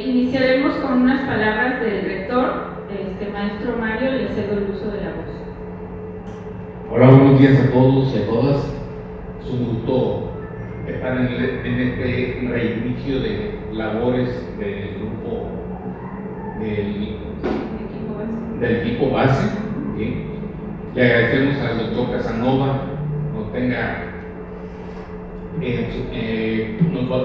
Iniciaremos con unas palabras del rector, maestro Mario, le cedo el uso de la voz. Hola, buenos días a todos y a todas. Es un gusto estar en este reinicio de labores del grupo del equipo base. ¿Sí? Le agradecemos al doctor Casanova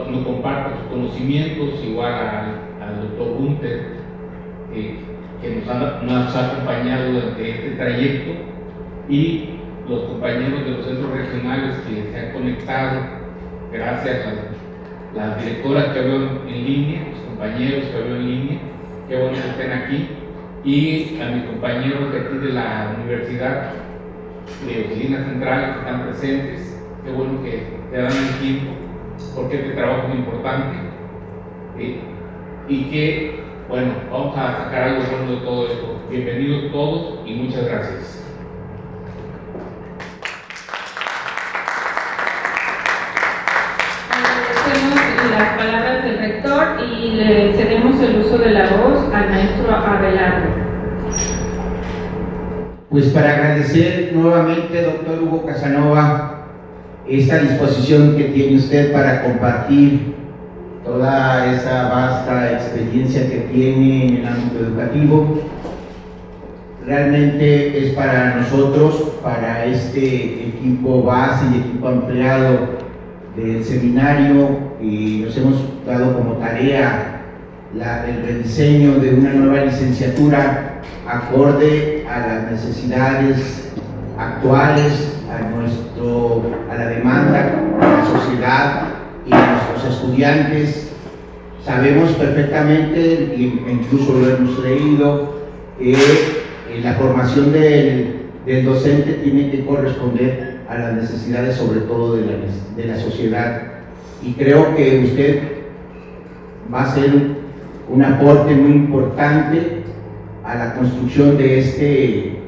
nos comparta sus conocimientos, igual al doctor Gunter, que nos ha acompañado durante este trayecto, y los compañeros de los centros regionales que se han conectado, gracias a las directoras que veo en línea, los compañeros que veo en línea, qué bueno que estén aquí, y a mis compañeros de aquí de la universidad, de oficina central que están presentes, qué bueno que te dan el tiempo, porque este trabajo es importante, y que, bueno, vamos a sacar algo bueno de todo esto. Bienvenidos todos y muchas gracias. Agradecemos las palabras del rector y le cedemos el uso de la voz al maestro Abelardo. Pues para agradecer nuevamente, doctor Hugo Casanova, esta disposición que tiene usted para compartir toda esa vasta experiencia que tiene en el ámbito educativo. Realmente es para nosotros, para este equipo base y equipo ampliado del seminario, y nos hemos dado como tarea el rediseño de una nueva licenciatura acorde a las necesidades actuales, a la demanda de la sociedad y de nuestros estudiantes. Sabemos perfectamente, e incluso lo hemos leído, que la formación del docente tiene que corresponder a las necesidades, sobre todo de la sociedad, y creo que usted va a ser un aporte muy importante a la construcción de este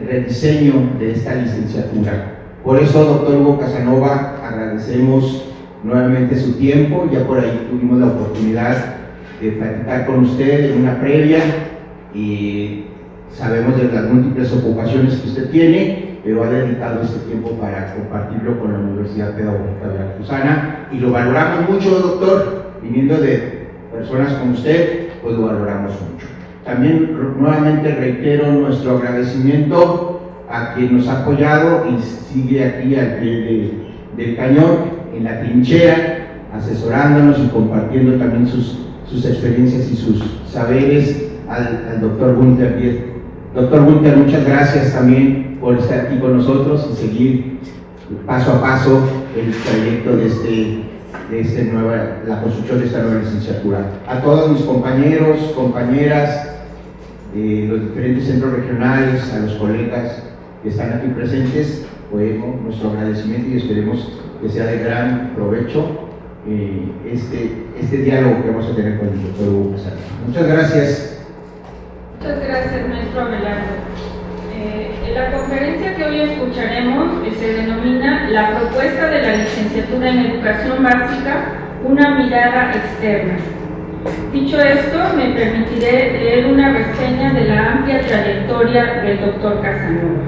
rediseño de esta licenciatura. Por eso, doctor Hugo Casanova, agradecemos nuevamente su tiempo. Ya por ahí tuvimos la oportunidad de platicar con usted en una previa, y sabemos de las múltiples ocupaciones que usted tiene, pero ha dedicado este tiempo para compartirlo con la Universidad Pedagógica Veracruzana, y lo valoramos mucho, doctor. Viniendo de personas como usted, pues lo valoramos mucho. También nuevamente reitero nuestro agradecimiento a quien nos ha apoyado y sigue aquí al pie del cañón, en la trinchera, asesorándonos y compartiendo también sus experiencias y sus saberes, al doctor Gunter. Doctor Gunter, muchas gracias también por estar aquí con nosotros y seguir paso a paso el trayecto la construcción de esta nueva licenciatura. A todos mis compañeros, compañeras, los diferentes centros regionales, a los colegas que están aquí presentes, pues nuestro agradecimiento, y esperemos que sea de gran provecho este diálogo que vamos a tener con el doctor Hugo Casanova. Muchas gracias. Muchas gracias, maestro Abelardo. La conferencia que hoy escucharemos se denomina La propuesta de la licenciatura en Educación Básica, una mirada externa. Dicho esto, me permitiré leer una reseña de la amplia trayectoria del doctor Casanova.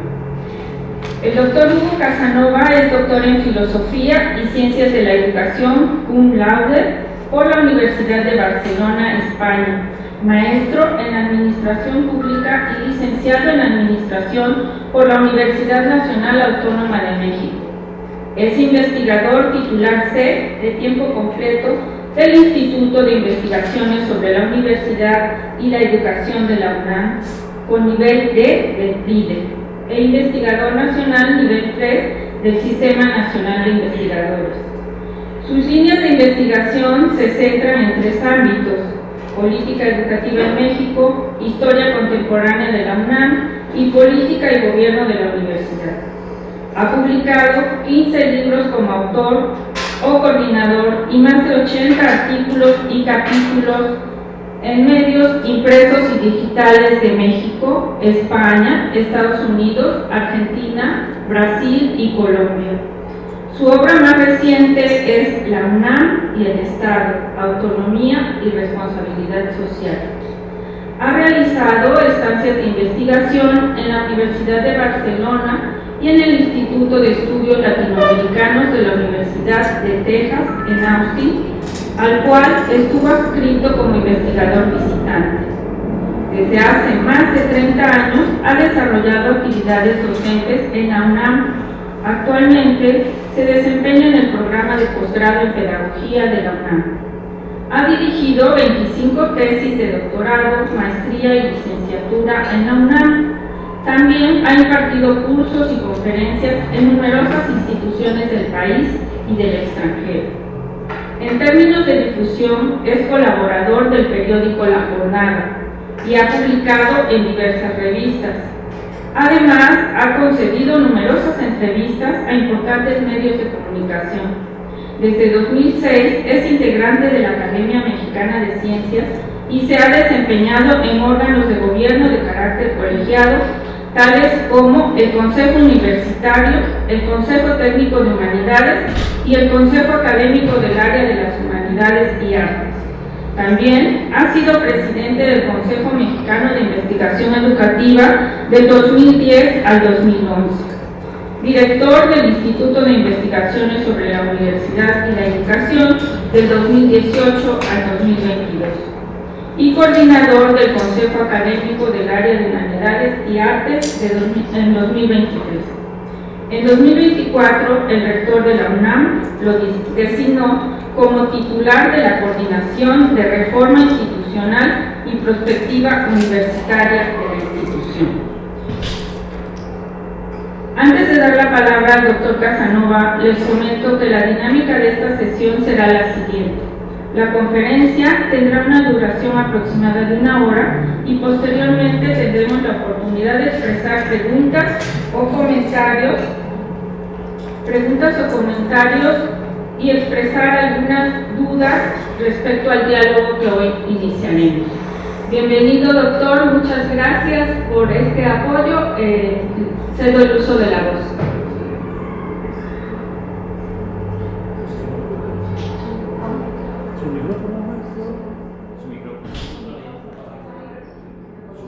El doctor Hugo Casanova es doctor en Filosofía y Ciencias de la Educación, cum laude, por la Universidad de Barcelona, España, maestro en Administración Pública y licenciado en Administración por la Universidad Nacional Autónoma de México. Es investigador titular C de tiempo completo del Instituto de Investigaciones sobre la Universidad y la Educación de la UNAM, con nivel D del PRIDE, e investigador nacional nivel 3 del Sistema Nacional de Investigadores. Sus líneas de investigación se centran en 3 ámbitos: política educativa en México, historia contemporánea de la UNAM y política y gobierno de la universidad. Ha publicado 15 libros como autor o coordinador y más de 80 artículos y capítulos en medios impresos y digitales de México, España, Estados Unidos, Argentina, Brasil y Colombia. Su obra más reciente es La UNAM y el Estado, Autonomía y Responsabilidad Social. Ha realizado estancias de investigación en la Universidad de Barcelona y en el Instituto de Estudios Latinoamericanos de la Universidad de Texas en Austin, al cual estuvo adscrito como investigador visitante. Desde hace más de 30 años ha desarrollado actividades docentes en la UNAM. Actualmente se desempeña en el programa de posgrado en Pedagogía de la UNAM. Ha dirigido 25 tesis de doctorado, maestría y licenciatura en la UNAM. También ha impartido cursos y conferencias en numerosas instituciones del país y del extranjero. En términos de difusión, es colaborador del periódico La Jornada y ha publicado en diversas revistas. Además, ha concedido numerosas entrevistas a importantes medios de comunicación. Desde 2006 es integrante de la Academia Mexicana de Ciencias y se ha desempeñado en órganos de gobierno de carácter colegiado, tales como el Consejo Universitario, el Consejo Técnico de Humanidades y el Consejo Académico del Área de las Humanidades y Artes. También ha sido presidente del Consejo Mexicano de Investigación Educativa del 2010 al 2011, director del Instituto de Investigaciones sobre la Universidad y la Educación del 2018 al 2022 y coordinador del Consejo Académico del Área de Humanidades y Artes en 2023. En 2024, el rector de la UNAM lo designó como titular de la Coordinación de Reforma Institucional y Prospectiva Universitaria de la institución. Antes de dar la palabra al doctor Casanova, les comento que la dinámica de esta sesión será la siguiente. La conferencia tendrá una duración aproximada de 1 hora y posteriormente tendremos la oportunidad de expresar preguntas o comentarios y expresar algunas dudas respecto al diálogo que hoy iniciaremos. Bienvenido, doctor, muchas gracias por este apoyo. Cedo el uso de la voz.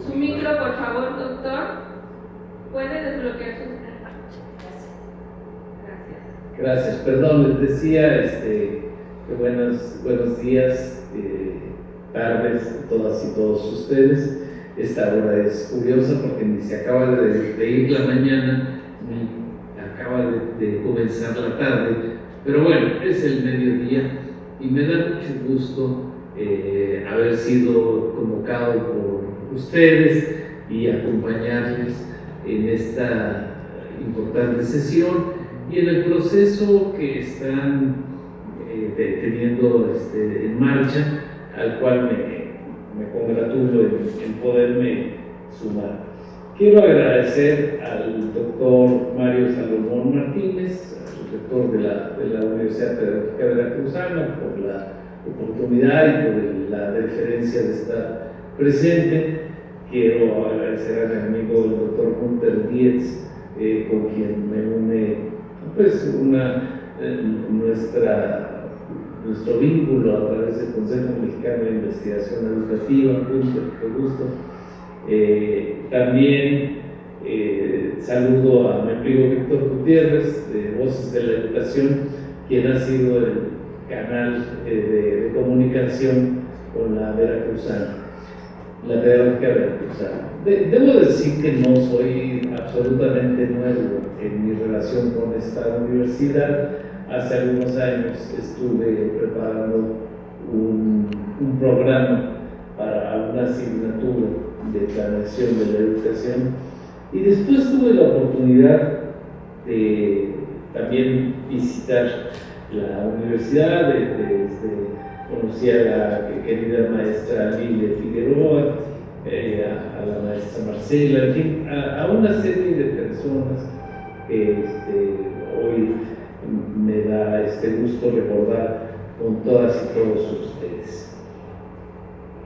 Su micro, por favor, doctor. ¿Puede desbloquear su micro? Gracias. Gracias. Perdón, les decía que buenos días, tardes a todas y todos ustedes. Esta hora es curiosa porque ni se acaba de ir la mañana, ni acaba de comenzar la tarde, pero bueno, es el mediodía y me da mucho gusto haber sido convocado por ustedes y acompañarles en esta importante sesión y en el proceso que están teniendo en marcha, al cual me congratulo en poderme sumar. Quiero agradecer al doctor Mario Salomón Martínez, al rector de la Universidad Pedagógica Veracruzana, por la oportunidad y por la deferencia de estar presente. Quiero agradecer a mi amigo el doctor Gunter Dietz, con quien me une pues nuestro vínculo a través del Consejo Mexicano de Investigación Educativa. Qué gusto. También saludo a mi amigo Víctor Gutiérrez de Voces de la Educación, quien ha sido el canal de comunicación con la Veracruzana, la Pedagógica Veracruzana. Debo decir que no soy absolutamente nuevo en mi relación con esta universidad. Hace algunos años estuve preparando un programa para una asignatura de planeación de la educación y después tuve la oportunidad de también visitar la universidad, conocí a la querida maestra Lilia Figueroa, a la maestra Marcela, en fin, a una serie de personas que hoy me da gusto recordar con todas y todos ustedes.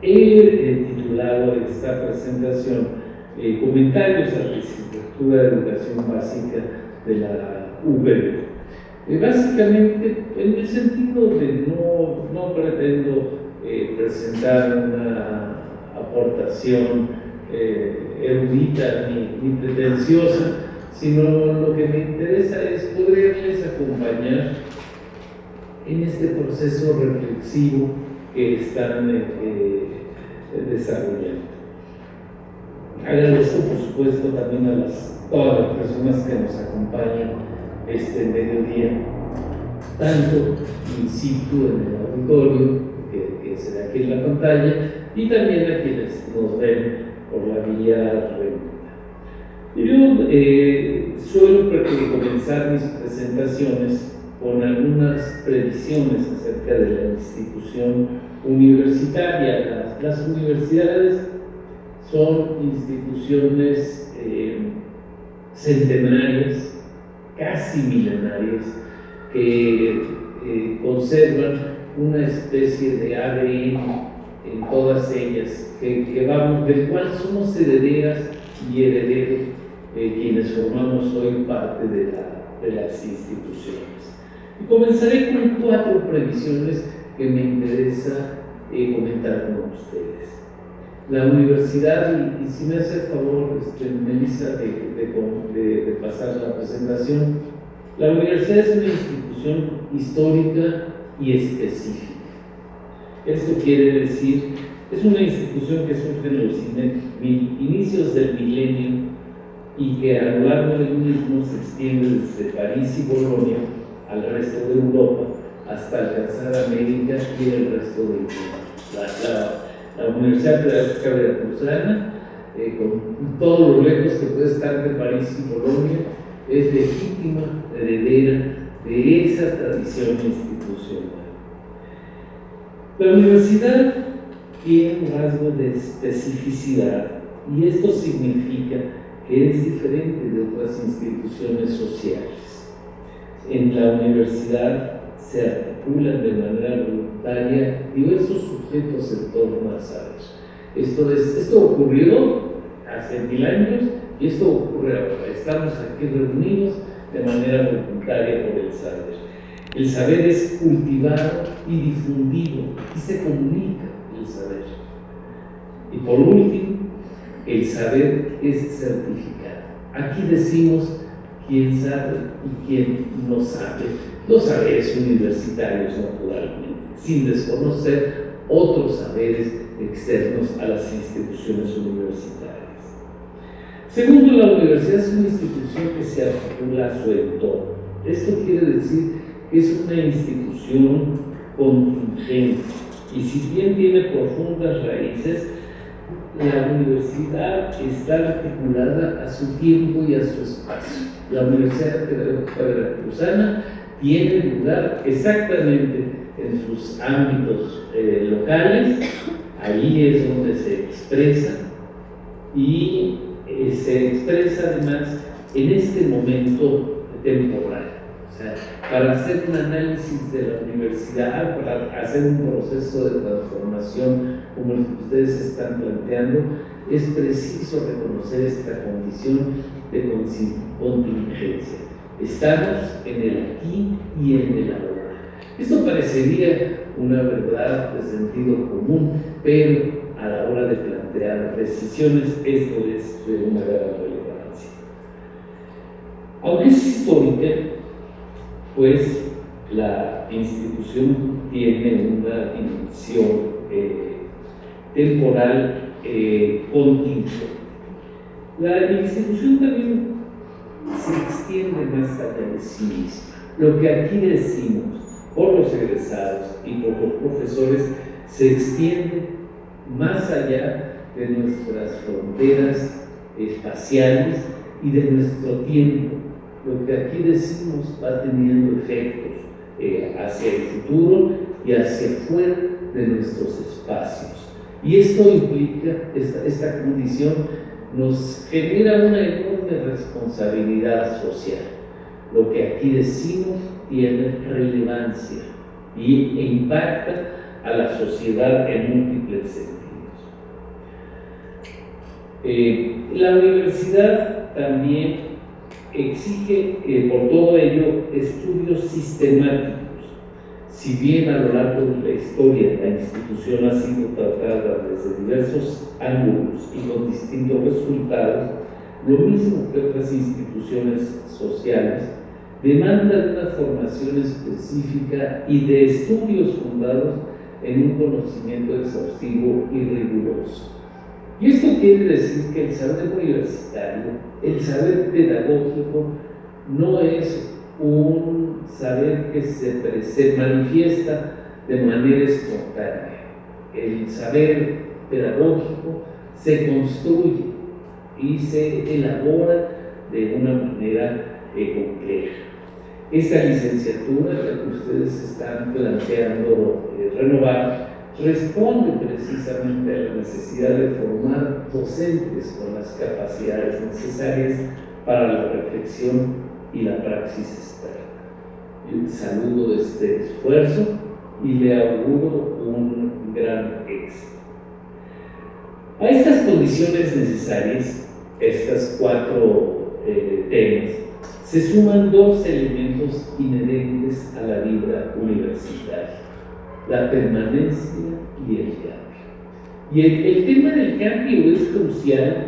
He titulado esta presentación Comentarios a la licenciatura de Educación Básica de la UPB. Básicamente, en el sentido de no pretendo presentar una aportación erudita ni pretenciosa, sino lo que me interesa es poderles acompañar en este proceso reflexivo que están desarrollando. Agradezco, por supuesto, también a todas las personas que nos acompañan este mediodía, tanto in situ en el auditorio, que se ve aquí en la pantalla, y también a quienes nos ven por la vía remota. Yo suelo comenzar mis presentaciones con algunas previsiones acerca de la institución universitaria. Las universidades son instituciones centenarias, casi milenarias, que conservan una especie de ADN en todas ellas, del cual somos herederas y herederos quienes formamos hoy parte de las instituciones. Y comenzaré con 4 previsiones que me interesa comentar con ustedes. La universidad, y si me hace el favor, Melissa, de pasar la presentación, la universidad es una institución histórica y específica. Esto quiere decir, es una institución que surge en los inicios del milenio y que a lo largo del mismo se extiende desde París y Bolonia al resto de Europa hasta alcanzar América y el resto del mundo. La Universidad Pedagógica Veracruzana, con todo lo lejos que puede estar de París y Bolonia, es legítima heredera de esa tradición institucional. La universidad tiene un rasgo de especificidad y esto significa que es diferente de otras instituciones sociales. En la universidad se articulan de manera voluntaria diversos sujetos en torno al saber. Esto ocurrió hace 1000 años y esto ocurre ahora. Estamos aquí reunidos de manera voluntaria por el saber. El saber es cultivado y difundido y se comunica el saber. Y por último, el saber es certificado. Aquí decimos quién sabe y quién no sabe. Los saberes universitarios, naturalmente, sin desconocer otros saberes externos a las instituciones universitarias. Segundo, la universidad es una institución que se articula a su entorno. Esto quiere decir que es una institución contingente y si bien tiene profundas raíces, la universidad está articulada a su tiempo y a su espacio. La Universidad Pedagógica Veracruzana tiene lugar exactamente en sus ámbitos locales, ahí es donde se expresa y se expresa además en este momento temporal. O sea, para hacer un análisis de la universidad, para hacer un proceso de transformación como el que ustedes están planteando, es preciso reconocer esta condición de contingencia. Estamos en el aquí y en el ahora. Esto parecería una verdad de sentido común, pero a la hora de plantear decisiones, esto es de una gran relevancia. Aunque es histórica, pues la institución tiene una dimensión temporal contingente. La institución también se extiende más allá de sí misma. Lo que aquí decimos por los egresados y por los profesores se extiende más allá de nuestras fronteras espaciales y de nuestro tiempo. Lo que aquí decimos va teniendo efectos hacia el futuro y hacia afuera de nuestros espacios. Y esto implica, esta condición nos genera una enorme responsabilidad social. Lo que aquí decimos tiene relevancia e impacta a la sociedad en múltiples sentidos. La universidad también exige, por todo ello, estudios sistemáticos. Si bien a lo largo de la historia la institución ha sido tratada desde diversos ángulos y con distintos resultados, lo mismo que otras instituciones sociales, demanda de una formación específica y de estudios fundados en un conocimiento exhaustivo y riguroso. Y esto quiere decir que el saber universitario, el saber pedagógico, no es un saber que se manifiesta de manera espontánea. El saber pedagógico se construye y se elabora de una manera compleja. Esta licenciatura, la que ustedes están planteando renovar, responde precisamente a la necesidad de formar docentes con las capacidades necesarias para la reflexión y la praxis externa. Saludo este esfuerzo y le auguro un gran éxito. A estas condiciones necesarias, estas 4 temas, se suman 2 elementos inherentes a la vida universitaria: la permanencia y el cambio. Y el tema del cambio es crucial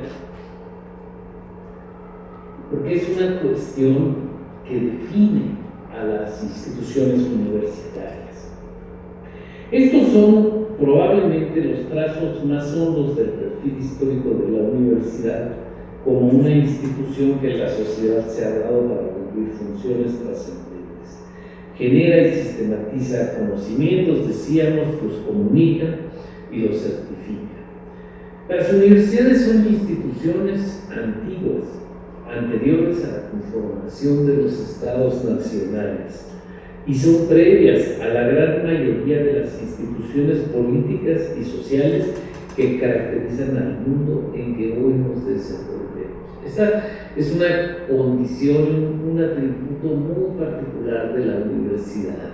porque es una cuestión que define a las instituciones universitarias. Estos son probablemente los trazos más hondos del perfil histórico de la universidad como una institución que la sociedad se ha dado para cumplir funciones trascendentes. Genera y sistematiza conocimientos, decíamos, los comunica y los certifica. Las universidades son instituciones antiguas, anteriores a la conformación de los estados nacionales, y son previas a la gran mayoría de las instituciones políticas y sociales que caracterizan al mundo en que hoy nos desenvolvemos. Esta es una condición, un atributo muy particular de la universidad.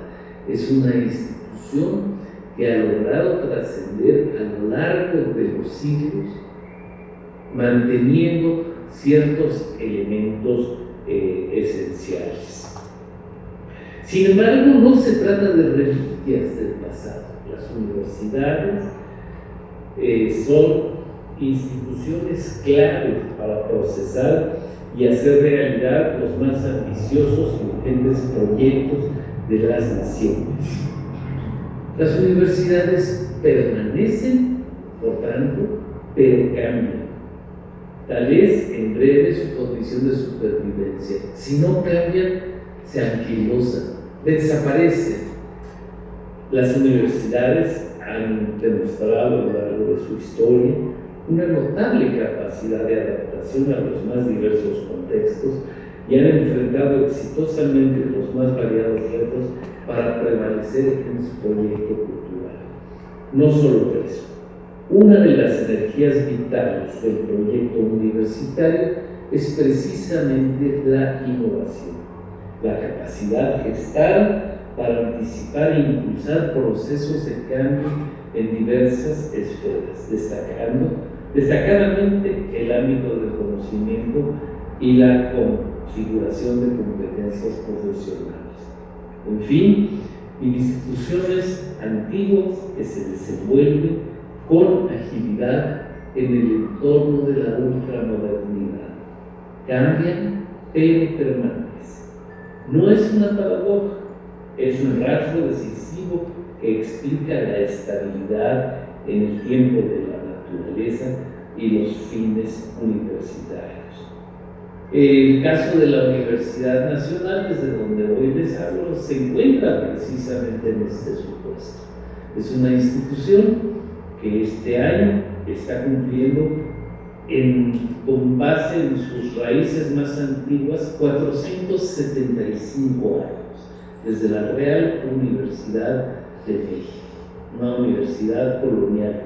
Es una institución que ha logrado trascender a lo largo de los siglos, manteniendo ciertos elementos esenciales. Sin embargo, no se trata de reliquias del pasado. Las universidades son instituciones clave para procesar y hacer realidad los más ambiciosos y urgentes proyectos de las naciones. Las universidades permanecen, por tanto, pero cambian. Tal es en breve su condición de supervivencia. Si no cambian, se anquilosan, desaparecen. Las universidades han demostrado a lo largo de su historia una notable capacidad de adaptación a los más diversos contextos y han enfrentado exitosamente los más variados retos para prevalecer en su proyecto cultural. No solo eso, una de las energías vitales del proyecto universitario es precisamente la innovación, la capacidad gestal para anticipar e impulsar procesos de cambio en diversas esferas, destacadamente el ámbito del conocimiento y la configuración de competencias profesionales. En fin, instituciones antiguas que se desenvuelven con agilidad en el entorno de la ultramodernidad. Cambian, pero permanecen. No es una paradoja, es un rasgo decisivo que explica la estabilidad en el tiempo de la naturaleza y los fines universitarios. El caso de la Universidad Nacional, desde donde hoy les hablo, se encuentra precisamente en este supuesto. Es una institución que este año está cumpliendo, con base en sus raíces más antiguas, 475 años, desde la Real Universidad de México, una universidad colonial,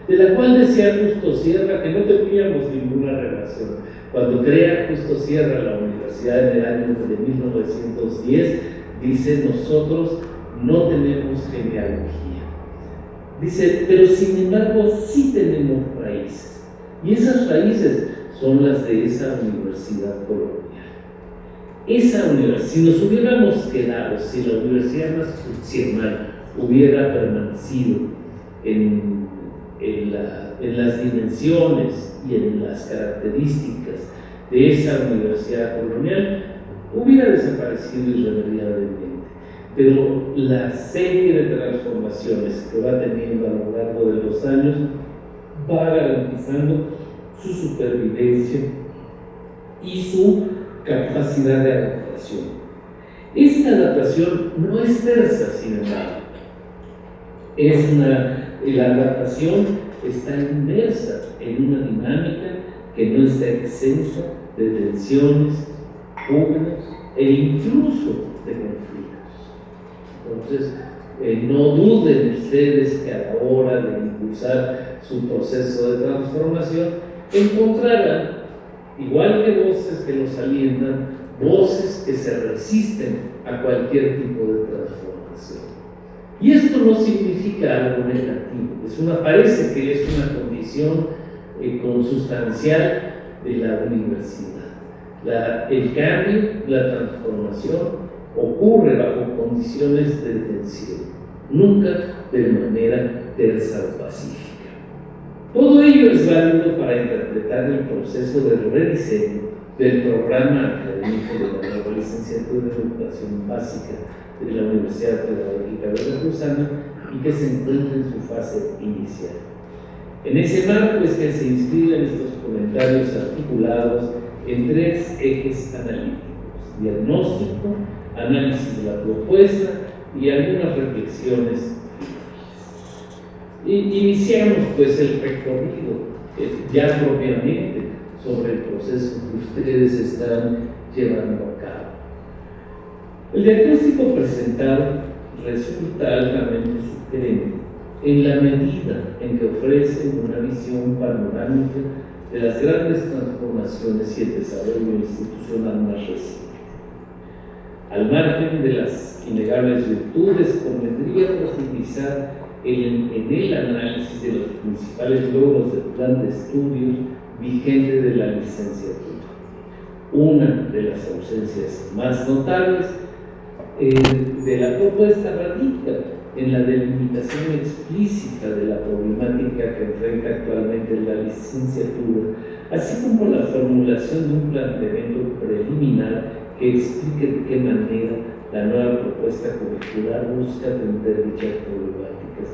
de la cual decía Justo Sierra que no teníamos ninguna relación. Cuando crea Justo Sierra la universidad en el año de 1910, dice: nosotros no tenemos genealogía. Dice, pero sin embargo sí tenemos raíces. Y esas raíces son las de esa universidad colonial. Esa universidad, si nos hubiéramos quedado, si la Universidad Nacional hubiera permanecido en las dimensiones y en las características de esa universidad colonial, hubiera desaparecido irremediablemente. Pero la serie de transformaciones que va teniendo a lo largo de los años va garantizando su supervivencia y su capacidad de adaptación. Esta adaptación no es tersa, sin embargo. La adaptación está inmersa en una dinámica que no está exenta de tensiones, pugnas e incluso de conflictos. Entonces, no duden ustedes que a la hora de impulsar su proceso de transformación encontrarán, igual que voces que los alientan, voces que se resisten a cualquier tipo de transformación. Y esto no significa algo negativo, parece que es una condición consustancial de la universidad. El cambio, la transformación, ocurre bajo condiciones de tensión, nunca de manera tersa o pacífica. Todo ello es válido para interpretar el proceso de rediseño del programa académico de la nueva licenciatura en Educación Básica de la Universidad Pedagógica Veracruzana y que se encuentra en su fase inicial. En ese marco es que se inscriben estos comentarios articulados en 3 ejes analíticos: diagnóstico, análisis de la propuesta y algunas reflexiones. Iniciamos pues el recorrido ya propiamente sobre el proceso que ustedes están llevando a cabo. El diagnóstico presentado resulta altamente sugerente en la medida en que ofrece una visión panorámica de las grandes transformaciones y el desarrollo institucional más reciente. Al margen de las innegables virtudes, convendría profundizar en el análisis de los principales logros del plan de estudios vigente de la licenciatura. Una de las ausencias más notables de la propuesta radica en la delimitación explícita de la problemática que enfrenta actualmente la licenciatura, así como la formulación de un planteamiento preliminar que explique de qué manera la nueva propuesta curricular busca atender dichas problemáticas.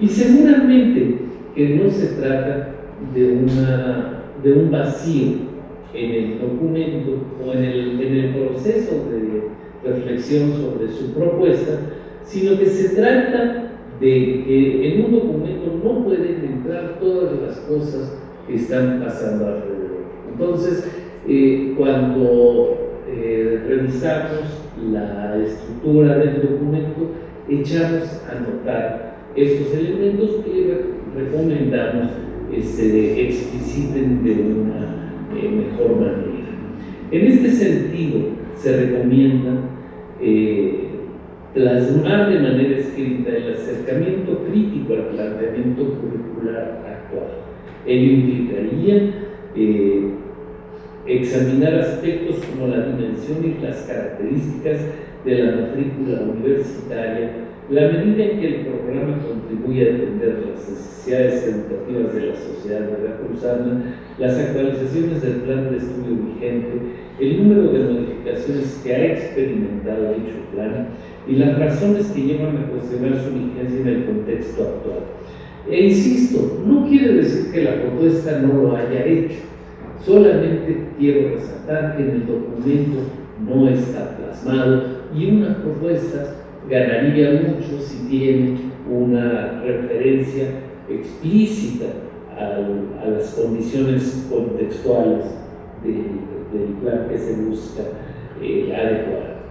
Y seguramente que no se trata de un vacío en el documento o en el proceso de reflexión sobre su propuesta, sino que se trata de que en un documento no pueden entrar todas las cosas que están pasando alrededor. Entonces, cuando revisamos la estructura del documento, echamos a notar estos elementos que recomendamos se expliciten de una mejor manera. En este sentido, se recomienda plasmar de manera escrita el acercamiento crítico al planteamiento curricular actual. Ello implicaría examinar aspectos como la dimensión y las características de la matrícula universitaria, la medida en que el programa contribuye a atender las necesidades educativas de la sociedad veracruzana, las actualizaciones del plan de estudio vigente, el número de modificaciones que ha experimentado dicho plan y las razones que llevan a cuestionar su vigencia en el contexto actual. E insisto, no quiere decir que la propuesta no lo haya hecho, solamente quiero resaltar que en el documento no está plasmado y una propuesta ganaría mucho si tiene una referencia explícita a las condiciones contextuales del plan que se busca adecuar.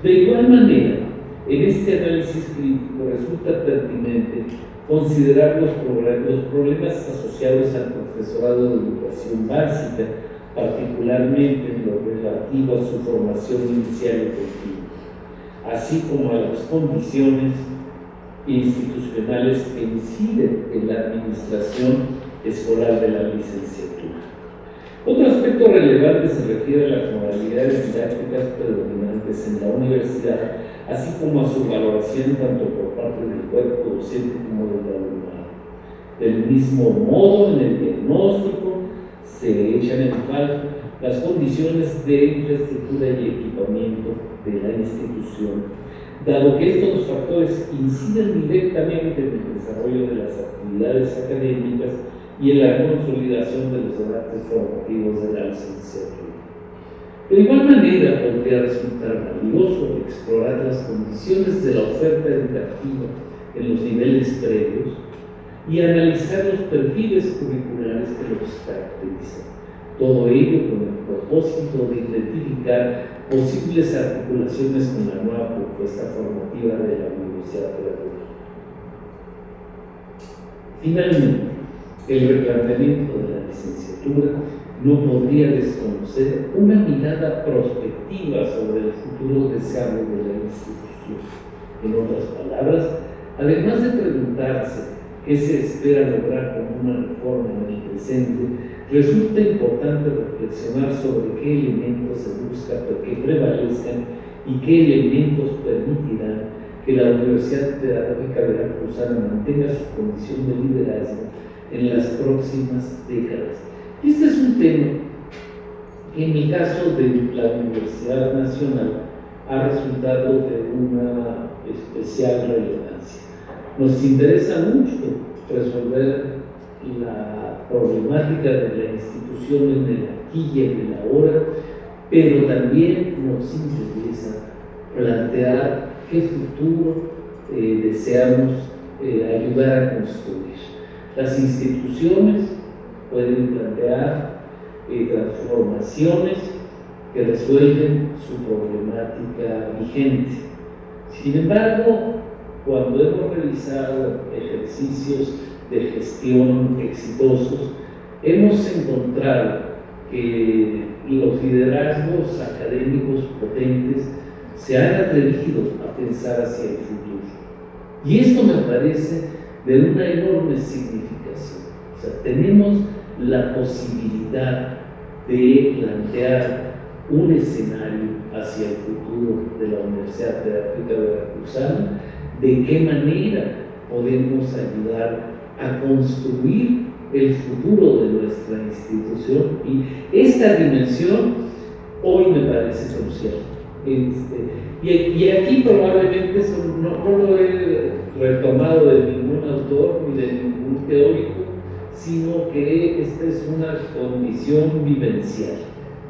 De igual manera, en este análisis crítico resulta pertinente considerar los problemas asociados al profesorado de educación básica, particularmente en lo relativo a su formación inicial y continua, así como a las condiciones institucionales que inciden en la administración escolar de la licenciatura. Otro aspecto relevante se refiere a las modalidades didácticas predominantes en la universidad, así como a su valoración tanto por parte del cuerpo docente como del alumnado. Del mismo modo, en el diagnóstico se echan en falta las condiciones de infraestructura y equipamiento de la institución, dado que estos factores inciden directamente en el desarrollo de las actividades académicas y en la consolidación de los debates formativos de la licenciatura. De igual manera, podría resultar valioso explorar las condiciones de la oferta educativa en los niveles previos y analizar los perfiles curriculares que los caracterizan. Todo ello con el propósito de identificar posibles articulaciones con la nueva propuesta formativa de la Universidad Pedagógica. Finalmente, el replanteamiento de la licenciatura no podría desconocer una mirada prospectiva sobre el futuro deseable de la institución. En otras palabras, además de preguntarse qué se espera lograr con una reforma en el presente, resulta importante reflexionar sobre qué elementos se busca que prevalezcan y qué elementos permitirán que la Universidad Pedagógica Veracruzana mantenga su condición de liderazgo en las próximas décadas. Este es un tema que en el caso de la Universidad Nacional ha resultado de una especial relevancia. Nos interesa mucho resolver la problemática de la institución en el aquí y en el ahora, pero también nos interesa plantear qué futuro deseamos ayudar a construir. Las instituciones pueden plantear transformaciones que resuelven su problemática vigente. Sin embargo, cuando hemos realizado ejercicios de gestión exitosos, hemos encontrado que los liderazgos académicos potentes se han atrevido a pensar hacia el futuro. Y esto me parece de una enorme significación. O sea, tenemos la posibilidad de plantear un escenario hacia el futuro de la Universidad Pedagógica Veracruzana, de qué manera podemos ayudar a construir el futuro de nuestra institución, y esta dimensión hoy me parece crucial. Y aquí probablemente no lo he retomado de ningún autor ni de ningún teórico, sino que esta es una condición vivencial.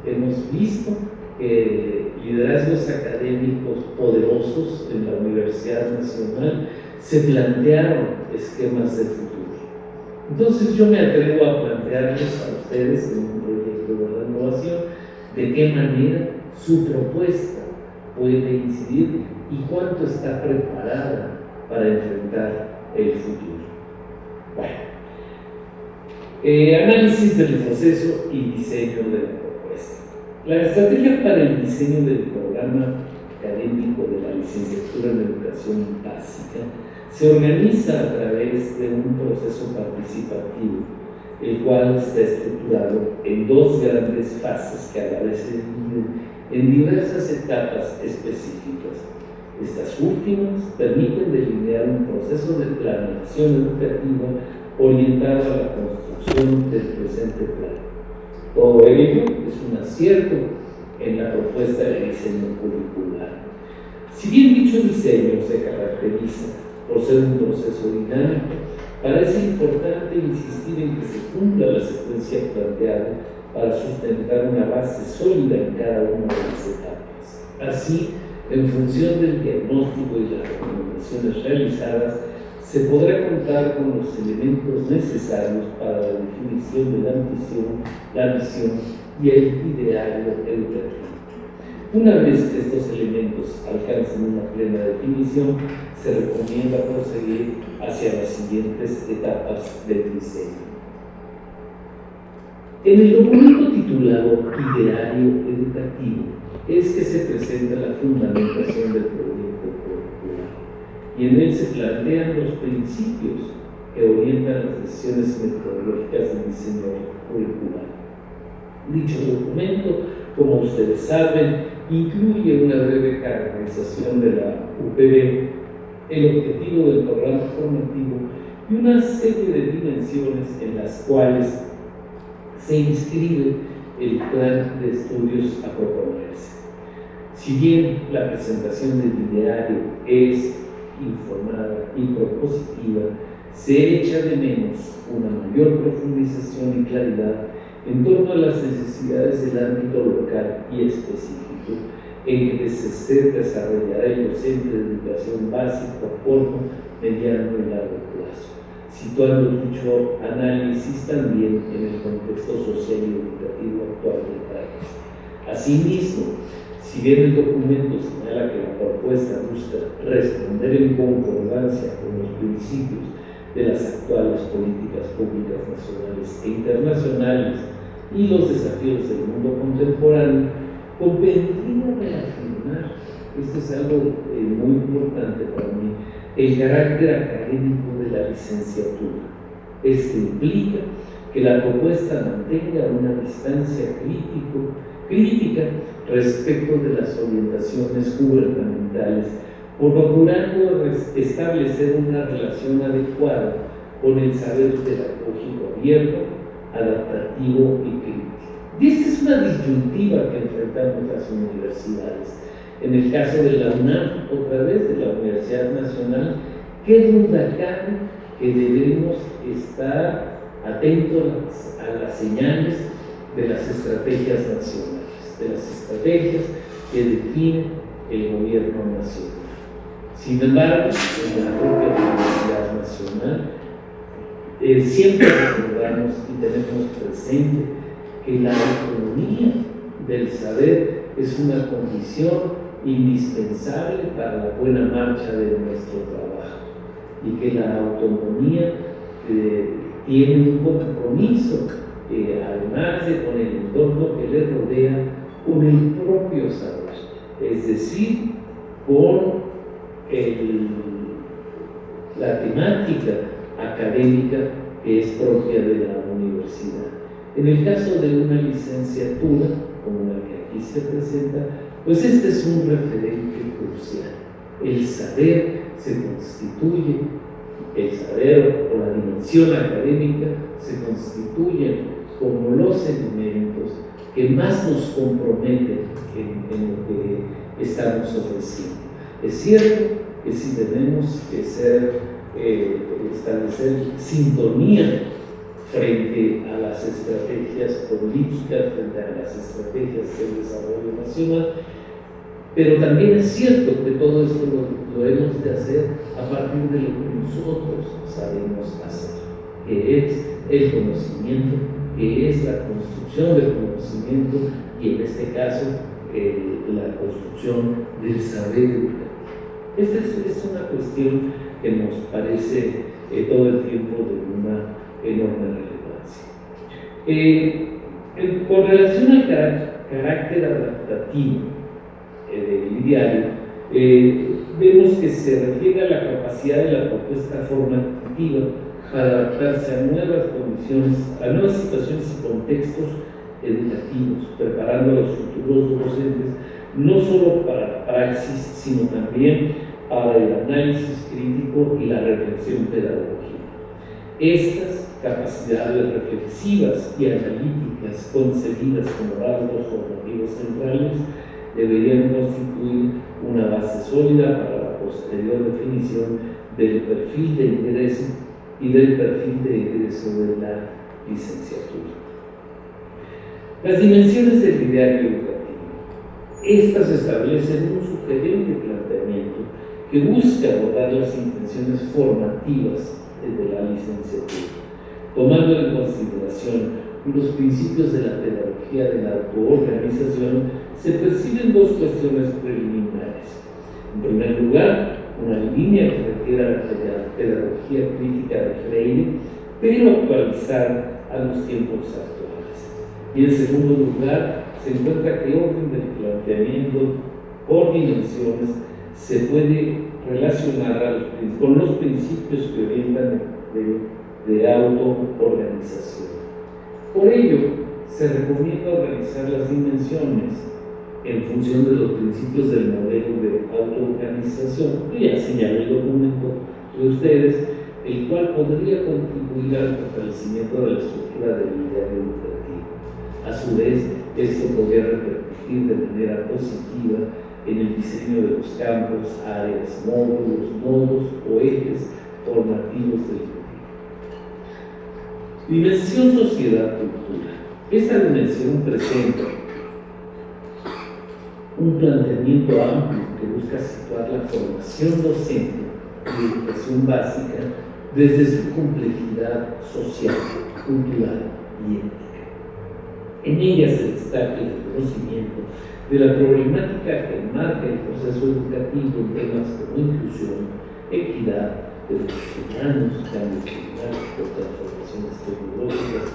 Hemos visto que liderazgos académicos poderosos en la Universidad Nacional se plantearon esquemas de futuro. Entonces yo me atrevo a plantearles a ustedes en un proyecto de renovación de qué manera su propuesta puede incidir y cuánto está preparada para enfrentar el futuro. Bueno, análisis del proceso y diseño de la propuesta. La estrategia para el diseño del programa académico de la licenciatura en Educación Básica se organiza a través de un proceso participativo, el cual está estructurado en dos grandes fases que a la vez se dividen en diversas etapas específicas. Estas últimas permiten delinear un proceso de planeación educativa orientado a la construcción del presente plan. Todo ello es un acierto en la propuesta de diseño curricular. Si bien dicho diseño se caracteriza por ser un proceso dinámico, parece importante insistir en que se cumpla la secuencia planteada para sustentar una base sólida en cada una de las etapas. Así, en función del diagnóstico y las recomendaciones realizadas, se podrá contar con los elementos necesarios para la definición de la visión y el ideario educativo. Una vez que estos elementos alcancen una plena definición, se recomienda proseguir hacia las siguientes etapas del diseño. En el documento titulado Ideario Educativo es que se presenta la fundamentación del proyecto curricular, y en él se plantean los principios que orientan las decisiones metodológicas del diseño curricular. Dicho documento, como ustedes saben, incluye una breve caracterización de la UPB, el objetivo del programa formativo y una serie de dimensiones en las cuales se inscribe el plan de estudios a proponerse. Si bien la presentación del ideario es informada y propositiva, se echa de menos una mayor profundización y claridad en torno a las necesidades del ámbito local y específico en que se desarrollará el docente de educación básica, corto, mediano y largo plazo, situando dicho análisis también en el contexto social y educativo actual del país. Asimismo, si bien el documento señala que la propuesta busca responder en concordancia con los principios de las actuales políticas públicas nacionales e internacionales y los desafíos del mundo contemporáneo, convendría reafirmar, esto es algo muy importante para mí, el carácter académico de la licenciatura. Esto implica que la propuesta mantenga una distancia crítica respecto de las orientaciones gubernamentales, procurando establecer una relación adecuada con el saber pedagógico abierto, adaptativo y crítico. Y esta es una disyuntiva que enfrentamos las universidades. En el caso de la UNAM, otra vez de la Universidad Nacional, ¿qué duda cabe que debemos estar atentos a las señales de las estrategias nacionales, de las estrategias que define el gobierno nacional? Sin embargo, en la propia Universidad Nacional siempre recordamos y tenemos presente que la autonomía del saber es una condición indispensable para la buena marcha de nuestro trabajo y que la autonomía tiene un compromiso, además de con el entorno que le rodea, con el propio saber, es decir, con la temática académica que es propia de la universidad. En el caso de una licenciatura, como la que aquí se presenta, pues este es un referente crucial. El saber se constituye, el saber o la dimensión académica se constituyen como los elementos que más nos comprometen en lo que estamos ofreciendo. Es cierto que si tenemos que establecer sintonía frente a las estrategias políticas, frente a las estrategias del desarrollo nacional, pero también es cierto que todo esto lo hemos de hacer a partir de lo que nosotros sabemos hacer, que es el conocimiento, que es la construcción del conocimiento y en este caso la construcción del saber educativo. Esta es una cuestión que nos parece todo el tiempo de una enorme relevancia. Con relación al carácter adaptativo del ideario, vemos que se refiere a la capacidad de la propuesta formativa para adaptarse a nuevas condiciones, a nuevas situaciones y contextos educativos, preparando a los futuros docentes no solo para la praxis, sino también para el análisis crítico y la reflexión pedagógica. Estas capacidades reflexivas y analíticas concebidas como rasgos formativos centrales deberían constituir una base sólida para la posterior definición del perfil de ingreso y del perfil de egreso de la licenciatura. Las dimensiones del ideario educativo. Estas establecen un sugerente planteamiento que busca abordar las intenciones formativas de la licenciatura, tomando en consideración los principios de la pedagogía de la autoorganización. Se perciben dos cuestiones preliminares. En primer lugar, una línea que refiere a la pedagogía crítica de Freire, pero actualizada a los tiempos actuales. Y en segundo lugar, se encuentra que el orden del planteamiento por dimensiones se puede relacionar con los principios que orientan modelo de autoorganización. Por ello, se recomienda organizar las dimensiones en función de los principios del modelo de autoorganización, que ya señala el documento de ustedes, el cual podría contribuir al fortalecimiento de la estructura del ideario educativo. A su vez, esto podría repercutir de manera positiva en el diseño de los campos, áreas, módulos, nodos o ejes formativos del currículo. Dimensión sociedad-cultura. Esta dimensión presenta un planteamiento amplio que busca situar la formación docente de educación básica desde su complejidad social, cultural y ética. En ella se destaca el reconocimiento de la problemática que enmarca el proceso educativo en temas como inclusión, equidad, derechos humanos, cambio climático, transformaciones tecnológicas,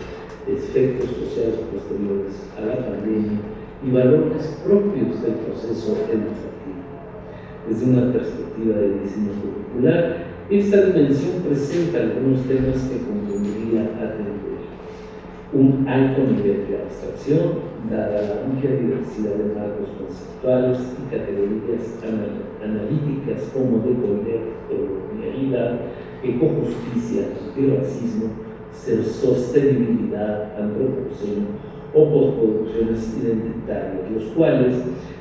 efectos sociales posteriores a la pandemia y valores propios del proceso educativo. Desde una perspectiva de diseño curricular, esta dimensión presenta algunos temas que convendría atender. Un alto nivel de abstracción, dada la amplia diversidad de marcos conceptuales y categorías analíticas como decolonialidad, ecojusticia, antirracismo, sostenibilidad, antropoceno o postproducciones identitarias, los cuales,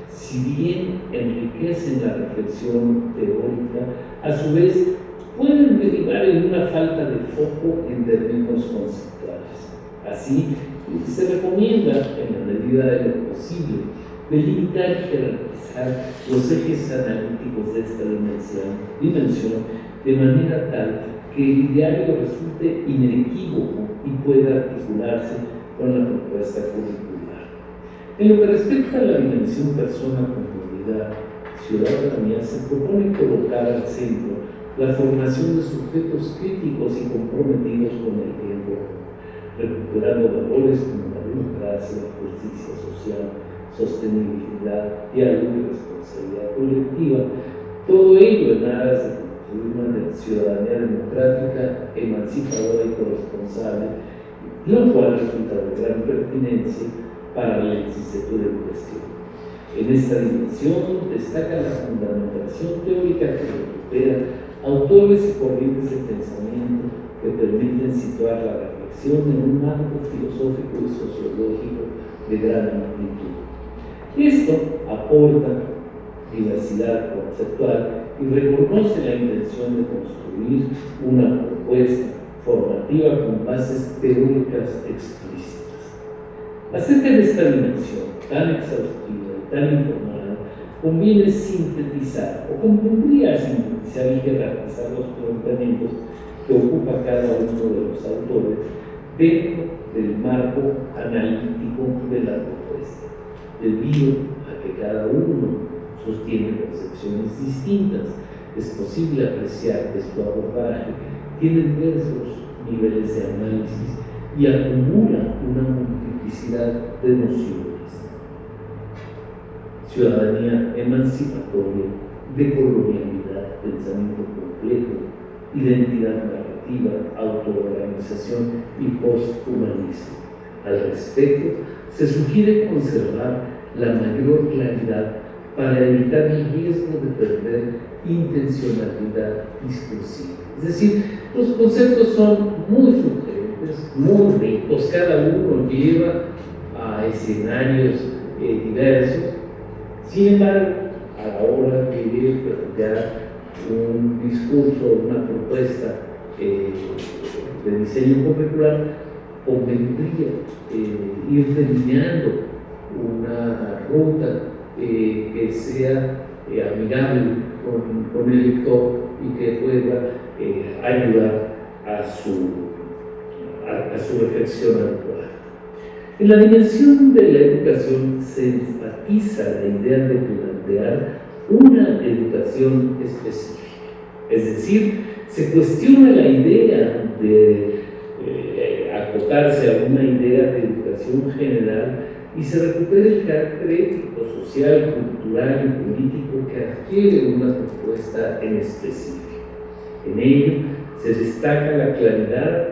si bien enriquecen la reflexión teórica, a su vez pueden derivar en una falta de foco en términos conceptuales. Así, se recomienda, en la medida de lo posible, delimitar y jerarquizar los ejes analíticos de esta dimensión de manera tal que el ideario resulte inequívoco y pueda articularse con la propuesta curricular. En lo que respecta a la dimensión persona-comunidad, ciudadanía, se propone colocar al centro la formación de sujetos críticos y comprometidos con el bien común, recuperando valores como la democracia, la justicia social, sostenibilidad, diálogo y responsabilidad colectiva, todo ello en aras de construir una ciudadanía democrática, emancipadora y corresponsable, lo cual resulta de gran pertinencia para la licenciatura en cuestión. En esta dimensión destaca la fundamentación teórica que recupera autores y corrientes de pensamiento que permiten situar la reflexión en un marco filosófico y sociológico de gran amplitud. Esto aporta diversidad conceptual y reconoce la intención de construir una propuesta formativa con bases teóricas explícitas. Acerca de esta dimensión tan exhaustiva y tan informada, conviene sintetizar, o convendría sintetizar y jerarquizar los planteamientos que ocupa cada uno de los autores dentro del marco analítico de la propuesta, debido a que cada uno sostiene concepciones distintas. Es posible apreciar que su abordaje tiene diversos niveles de análisis y acumula una multiplicidad de nociones. Ciudadanía emancipatoria, decolonialidad, pensamiento complejo, identidad narrativa, autoorganización y posthumanismo. Al respecto, se sugiere conservar la mayor claridad para evitar el riesgo de perder intencionalidad discursiva. Es decir, los conceptos son muy sugerentes, muy ricos, cada uno lleva a escenarios diversos. Sin embargo, a la hora de plantear un discurso, una propuesta de diseño curricular, convendría ir delineando una ruta que sea amigable con el lector y que pueda ayudar a su reflexión actual. En la dimensión de la educación se enfatiza la idea de plantear una educación específica, es decir, se cuestiona la idea de acotarse a una idea de educación general y se recupera el carácter ético, social, cultural y político que adquiere una propuesta en específico. En ello, Se destaca la claridad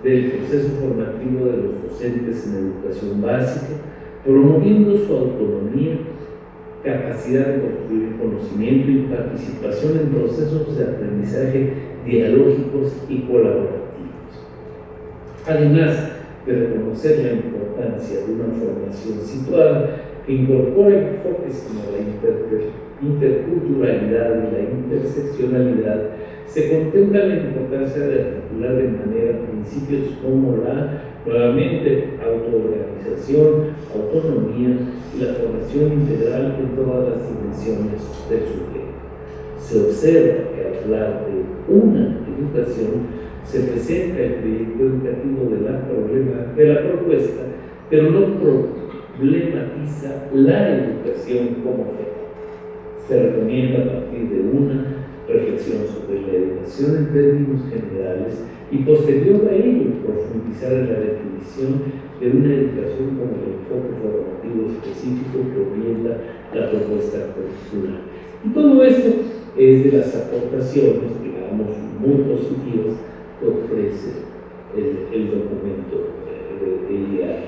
del proceso formativo de los docentes en educación básica, promoviendo su autonomía, capacidad de construir conocimiento y participación en procesos de aprendizaje dialógicos y colaborativos. Además de reconocer la importancia de una formación situada que incorpora enfoques como la interculturalidad y la interseccionalidad, se contempla la importancia de articular de manera principios como la, nuevamente, autoorganización, autonomía y la formación integral en todas las dimensiones del sujeto. Se observa que al hablar de una educación se presenta el proyecto educativo de la propuesta, pero no problematiza la educación como objeto. Se recomienda a partir de una reflexión sobre la educación en términos generales y posterior a ello profundizar en la definición de una educación como el enfoque formativo específico que orienta la propuesta curricular. Y todo esto es de las aportaciones, digamos, muy positivas que ofrece el documento de IDEAL.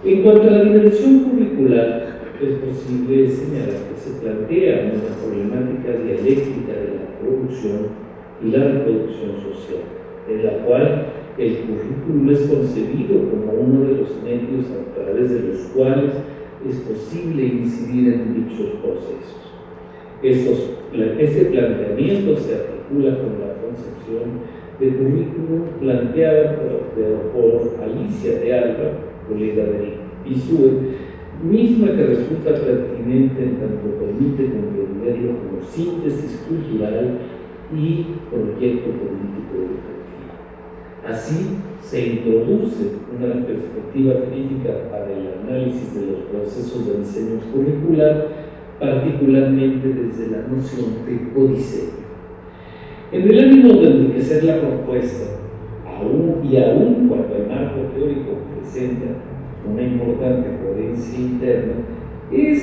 En cuanto a la dimensión curricular, es posible señalar que se plantea una problemática dialéctica de la producción y la reproducción social, en la cual el currículum es concebido como uno de los medios a través de los cuales es posible incidir en dichos procesos. Este planteamiento se articula con la concepción de currículum planteada por Alicia de Alba, colega del ISUE, misma que resulta pertinente en tanto permite comprenderlo como síntesis cultural y proyecto político educativo. Así se introduce una perspectiva crítica para el análisis de los procesos de diseño curricular, particularmente desde la noción de codiseño. En el ánimo de enriquecer la propuesta, aún cuando el marco teórico presenta una importante coherencia interna, es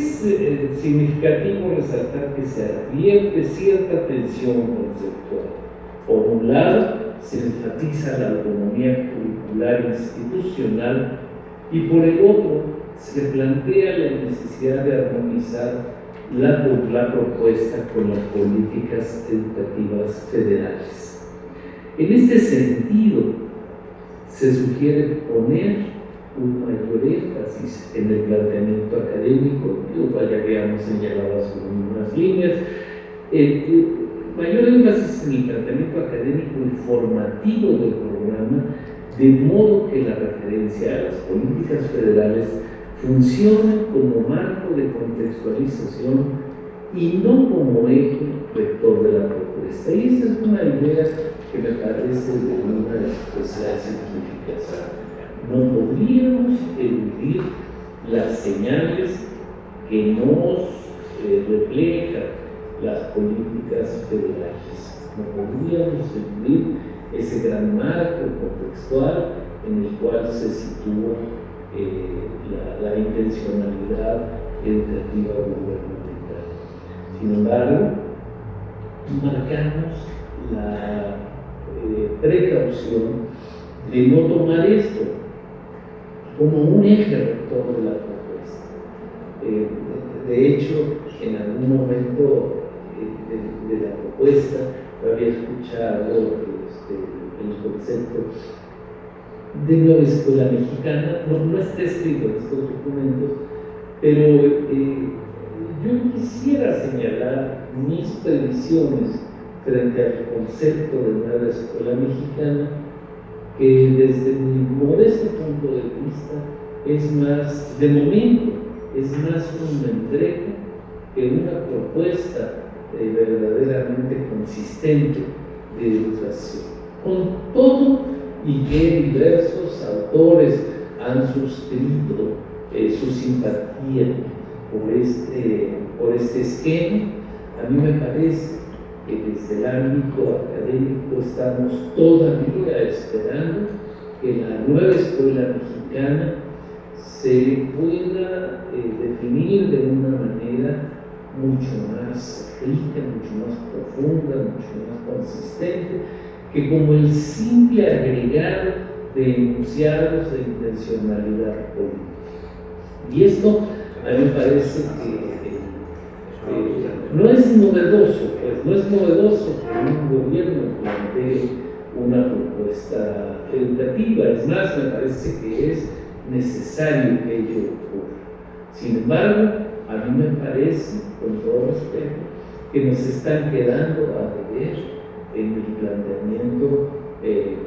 significativo resaltar que se advierte cierta tensión conceptual. Por un lado, se enfatiza la autonomía curricular institucional y por el otro, se plantea la necesidad de armonizar la propuesta con las políticas educativas federales. En este sentido, se sugiere poner un mayor énfasis en el planteamiento académico, ya habíamos señalado sobre unas líneas, mayor énfasis en el planteamiento académico y formativo del programa, de modo que la referencia a las políticas federales funcione como marco de contextualización y no como eje rector de la propuesta. Y esa es una idea que me parece de una especial significación. No podríamos eludir las señales que nos reflejan las políticas federales. No podríamos eludir ese gran marco contextual en el cual se sitúa la intencionalidad educativa gubernamental. Sin embargo, marcamos la precaución de no tomar esto como un eje rector de la propuesta. De hecho, en algún momento de la propuesta yo había escuchado el concepto de nueva escuela mexicana. No está escrito en estos documentos, pero yo quisiera señalar mis previsiones frente al concepto de nueva escuela mexicana, que desde mi modesto punto de vista es más, de momento, es más una entrega que una propuesta verdaderamente consistente de educación. Con todo y que diversos autores han suscrito su simpatía por este esquema, a mí me parece que desde el ámbito académico estamos todavía esperando que la nueva escuela mexicana se pueda definir de una manera mucho más rica, mucho más profunda, mucho más consistente, que como el simple agregado de enunciados de intencionalidad política. Y esto a mí me parece que no es novedoso, pues no es novedoso que un gobierno plantee una propuesta educativa, es más, me parece que es necesario que ello ocurra. Sin embargo, a mí me parece, con todo respeto, que nos están quedando a deber en el planteamiento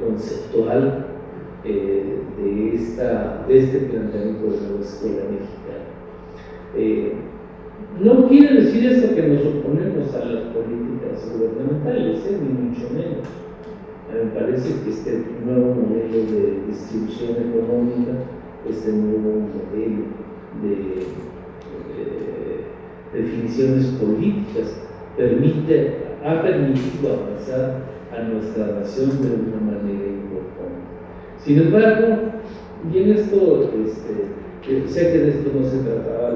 conceptual de este planteamiento de la escuela mexicana. No quiere decir esto que nos oponemos a las políticas gubernamentales, ni mucho menos. Me parece que este nuevo modelo de distribución económica, este nuevo modelo de definiciones políticas ha permitido avanzar a nuestra nación de una manera importante. Sin embargo, y en esto, sé que de esto no se trataba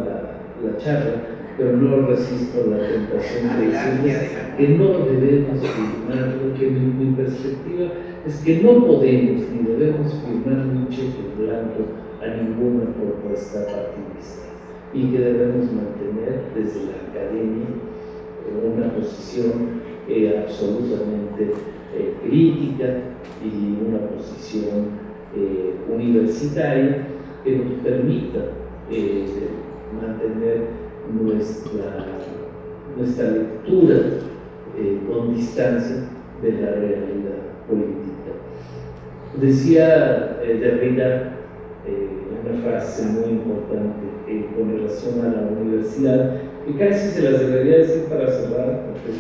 la charla, pero no resisto la tentación de decirles que no debemos firmar, que mi perspectiva es que no podemos ni debemos firmar un cheque blanco a ninguna propuesta partidista y que debemos mantener desde la academia una posición absolutamente crítica y una posición universitaria que nos permita mantener nuestra lectura con distancia de la realidad política. Decía Derrida una frase muy importante con relación a la universidad, que casi se las debería decir para cerrar, porque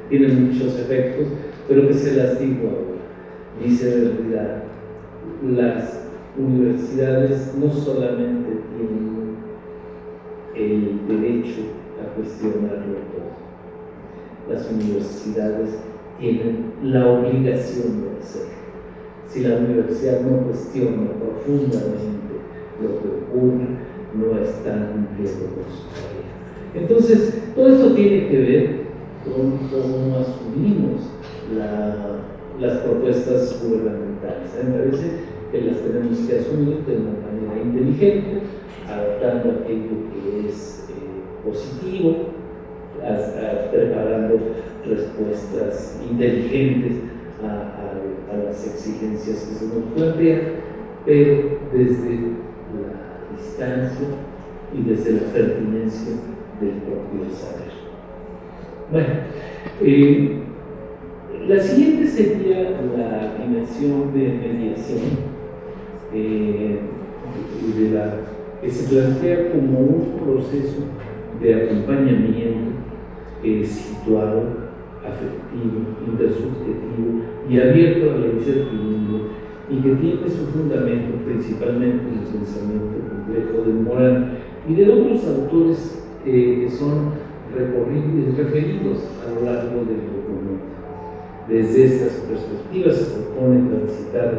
tiene muchos efectos, pero que se las digo ahora. Dice Derrida, las universidades no solamente tienen el derecho a cuestionarlo todo, las universidades tienen la obligación de hacerlo. Si la universidad no cuestiona profundamente lo que ocurre, no está cumpliendo con su tarea. Entonces, todo esto tiene que ver con cómo asumimos las propuestas gubernamentales. A mí me parece que las tenemos que asumir de una manera inteligente, adaptando aquello que es positivo, preparando respuestas inteligentes a las exigencias que se nos plantean, pero desde la distancia y desde la pertinencia del propio saber. Bueno, la siguiente sería la dimensión de mediación, que se plantea como un proceso de acompañamiento situado, afectivo, intersubjetivo y abierto a la incertidumbre, y que tiene su fundamento principalmente en el pensamiento complejo de Morán y de otros autores que son referidos a lo largo del documento. Desde estas perspectivas se propone transitar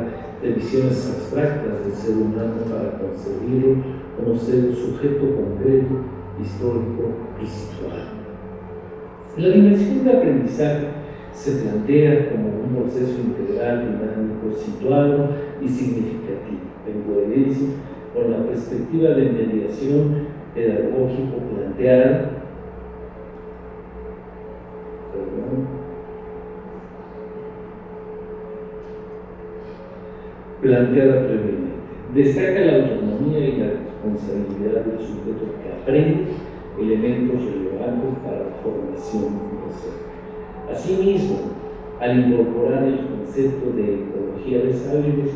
de visiones abstractas del ser humano para concebirlo como ser un sujeto concreto, histórico y situado. La dimensión de aprendizaje se plantea como un proceso integral, dinámico, situado y significativo, en coherencia con la perspectiva de mediación pedagógico planteada previamente. Destaca la autonomía y la responsabilidad del sujeto que aprende elementos relevantes para la formación docente. Asimismo, al incorporar el concepto de ecología de saberes,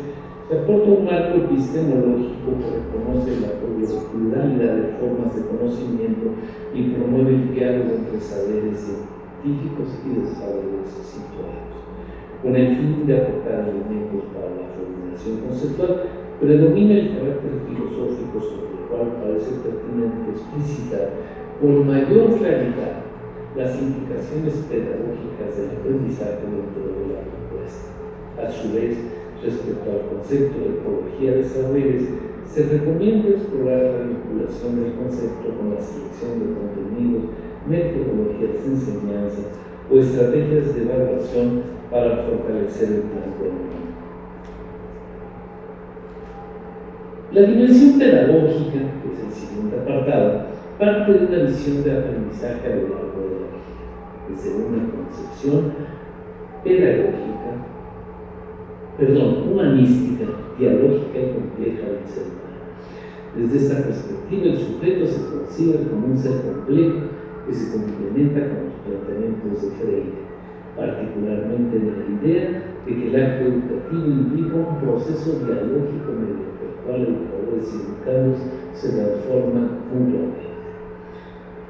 se aporta un marco epistemológico que reconoce la pluralidad de formas de conocimiento y promueve el diálogo entre saberes científicos y de saberes situados. Con el fin de aportar elementos para la formulación conceptual, predomina el carácter filosófico sobre el cual parece pertinente explicitar con mayor claridad las implicaciones pedagógicas del aprendizaje dentro de la propuesta. A su vez, respecto al concepto de ecología de saberes, se recomienda explorar la vinculación del concepto con la selección de contenidos metodologías de enseñanza o estrategias de evaluación para fortalecer el plan pedagógico. La dimensión pedagógica, que es el siguiente apartado, parte de una visión de aprendizaje a lo largo de la vida, desde una concepción humanística, dialógica y compleja del ser humano. Desde esta perspectiva, el sujeto se concibe como un ser complejo que se complementa con los planteamientos de Freire, particularmente de la idea de que el acto educativo implica un proceso dialógico mediante el cual educadores y educados se transforman mutuamente.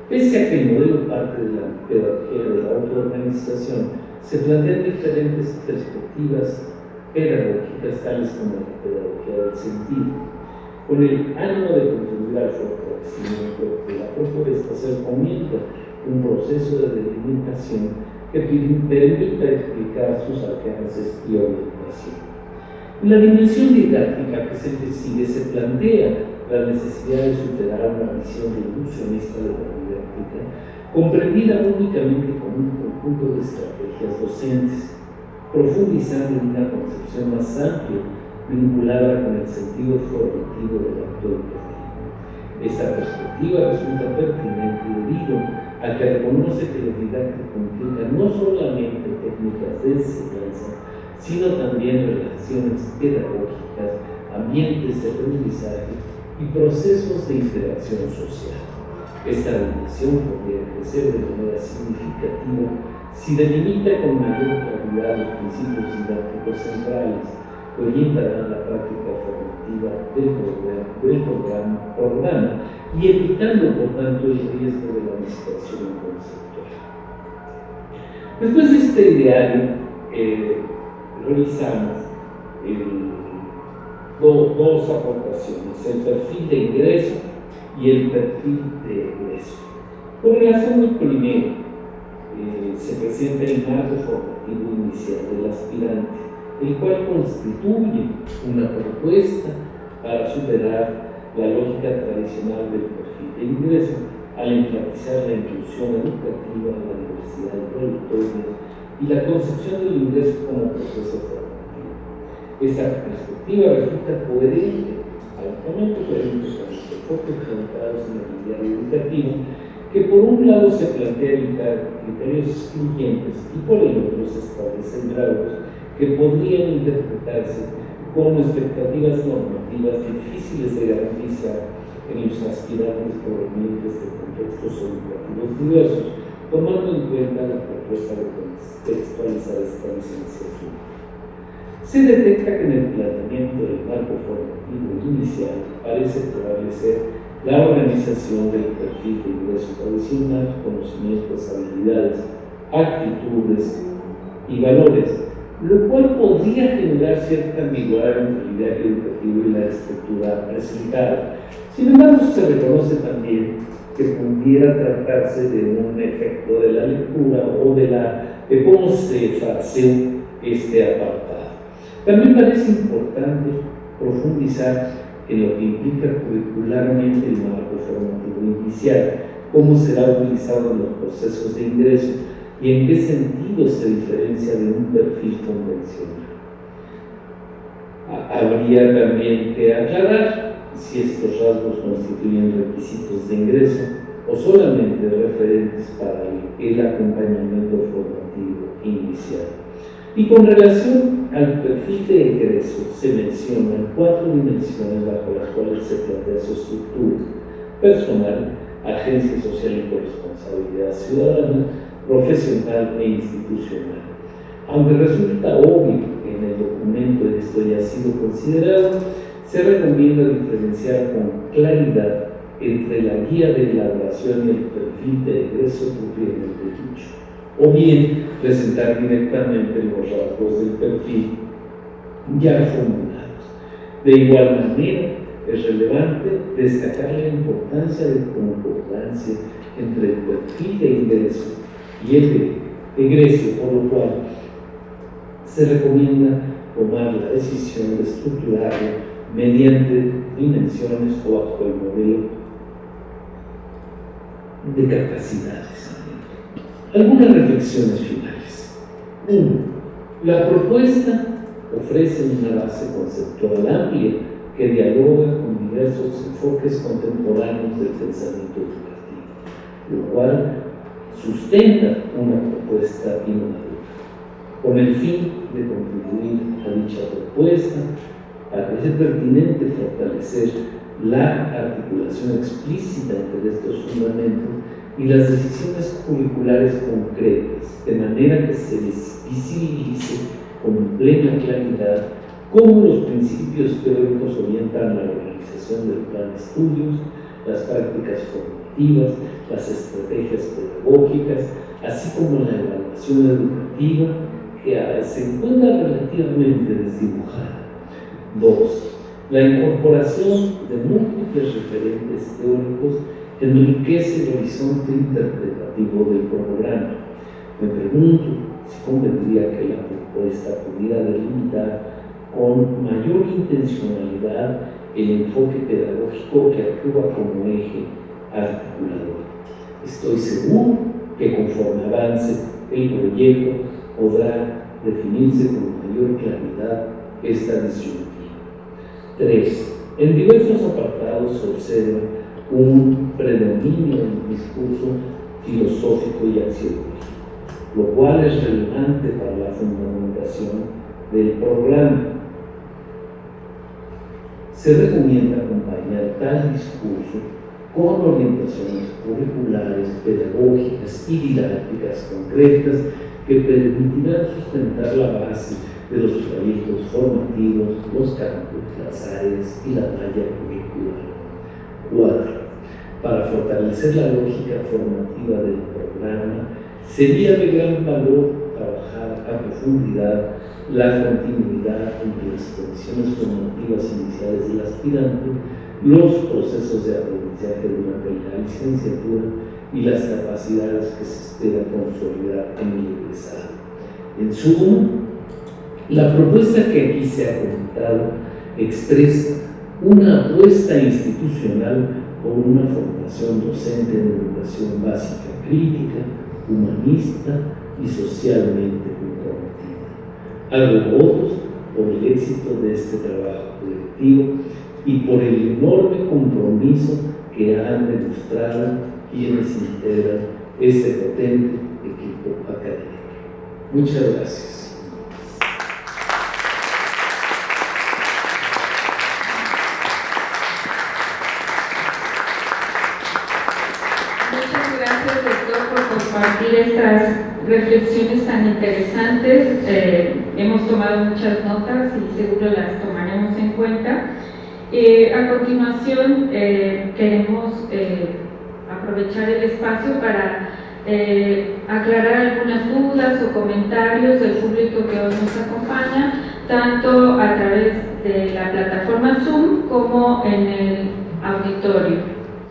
Pese a que el modelo parte de la pedagogía de la autoorganización, se plantean diferentes perspectivas pedagógicas, tales como la pedagogía del sentido, con el ánimo de contribuir al fortalecimiento de la propuesta. Se recomienda un proceso de delimitación que permita explicar sus alcances y orientación. En la dimensión didáctica que se persigue, se plantea la necesidad de superar una visión reduccionista de la didáctica, comprendida únicamente como un conjunto de estrategias docentes, profundizando en una concepción más amplia vinculada con el sentido formativo del acto educativo. Esta perspectiva resulta pertinente debido a que reconoce que lo didáctico implica no solamente técnicas de enseñanza, sino también relaciones pedagógicas, ambientes de aprendizaje y procesos de interacción social. Esta dimensión podría crecer de manera significativa si delimita con mayor claridad los principios didácticos centrales que orientarán la práctica formativa del programa y evitando, por tanto, el riesgo de la dispersión conceptual. Después de este ideario, revisamos dos aportaciones: el perfil de ingreso y el perfil de egreso. Con relación al primero, se presenta el marco formativo inicial del aspirante, el cual constituye una propuesta para superar la lógica tradicional del perfil de ingreso al enfatizar la inclusión educativa, la diversidad de trayectorias y la concepción del ingreso como proceso formativo. Esta perspectiva resulta coherente, altamente coherente con los enfoques presentados en el ideario educativo, que por un lado se plantea evitar criterios excluyentes y por el otro se establecen grados que podrían interpretarse como expectativas normativas difíciles de garantizar en los aspirantes provenientes de contextos educativos diversos, tomando en cuenta la propuesta de contextualizar esta licenciatura. Se detecta que en el planteamiento del marco formativo inicial parece prevalecer la organización del perfil de ingreso tradicional, conocimientos, habilidades, actitudes y valores, lo cual podría generar cierta ambigüedad entre el ideario educativo y la estructura presentada. Sin embargo, se reconoce también que pudiera tratarse de un efecto de la lectura o de cómo se fraseó este apartado. También parece importante profundizar en lo que implica curricularmente el marco formativo inicial, cómo será utilizado en los procesos de ingreso y en qué sentido se diferencia de un perfil convencional. Habría también que aclarar si estos rasgos constituyen requisitos de ingreso o solamente referentes para el acompañamiento formativo inicial. Y con relación al perfil de egreso, se mencionan 4 dimensiones bajo las cuales se plantea su estructura: personal, agencia social y corresponsabilidad ciudadana, profesional e institucional. Aunque resulta obvio en el documento y esto ya ha sido considerado, se recomienda diferenciar con claridad entre la guía de elaboración y el perfil de egreso propiamente dicho, o bien presentar directamente los rasgos del perfil ya formulados. De igual manera, es relevante destacar la importancia de concordancia entre el perfil de ingreso y el de egreso, por lo cual se recomienda tomar la decisión de estructurarlo mediante dimensiones o bajo el modelo de capacidades. Algunas reflexiones finales. 1. La propuesta ofrece una base conceptual amplia que dialoga con diversos enfoques contemporáneos del pensamiento educativo, lo cual sustenta una propuesta innovadora. Con el fin de contribuir a dicha propuesta, parece pertinente fortalecer la articulación explícita entre estos fundamentos y las decisiones curriculares concretas, de manera que se visibilice con plena claridad cómo los principios teóricos orientan la organización del plan de estudios, las prácticas formativas, las estrategias pedagógicas, así como la evaluación educativa, que se encuentra relativamente desdibujada. 2. La incorporación de múltiples referentes teóricos enriquece el horizonte interpretativo del programa. Me pregunto si convendría que la propuesta pudiera delimitar con mayor intencionalidad el enfoque pedagógico que actúa como eje articulador. Estoy seguro que conforme avance el proyecto podrá definirse con mayor claridad esta disyuntiva. 3. En diversos apartados se observa un predominio en el discurso filosófico y axiológico, lo cual es relevante para la fundamentación del programa. Se recomienda acompañar tal discurso con orientaciones curriculares, pedagógicas y didácticas concretas que permitirán sustentar la base de los proyectos formativos, los campus, las áreas y la malla curricular. 4. Para fortalecer la lógica formativa del programa, sería de gran valor trabajar a profundidad la continuidad entre las condiciones formativas iniciales del aspirante, los procesos de aprendizaje durante la licenciatura y las capacidades que se espera consolidar en el egresado. En suma, la propuesta que aquí se ha comentado expresa una apuesta institucional por una formación docente en educación básica crítica, humanista y socialmente comprometida. Hago votos por el éxito de este trabajo colectivo y por el enorme compromiso que han demostrado quienes integran este potente equipo académico. Muchas gracias. Muchas gracias, doctor, por compartir estas reflexiones tan interesantes. Hemos tomado muchas notas y seguro las tomaremos en cuenta. A continuación, queremos aprovechar el espacio para aclarar algunas dudas o comentarios del público que hoy nos acompaña, tanto a través de la plataforma Zoom como en el auditorio.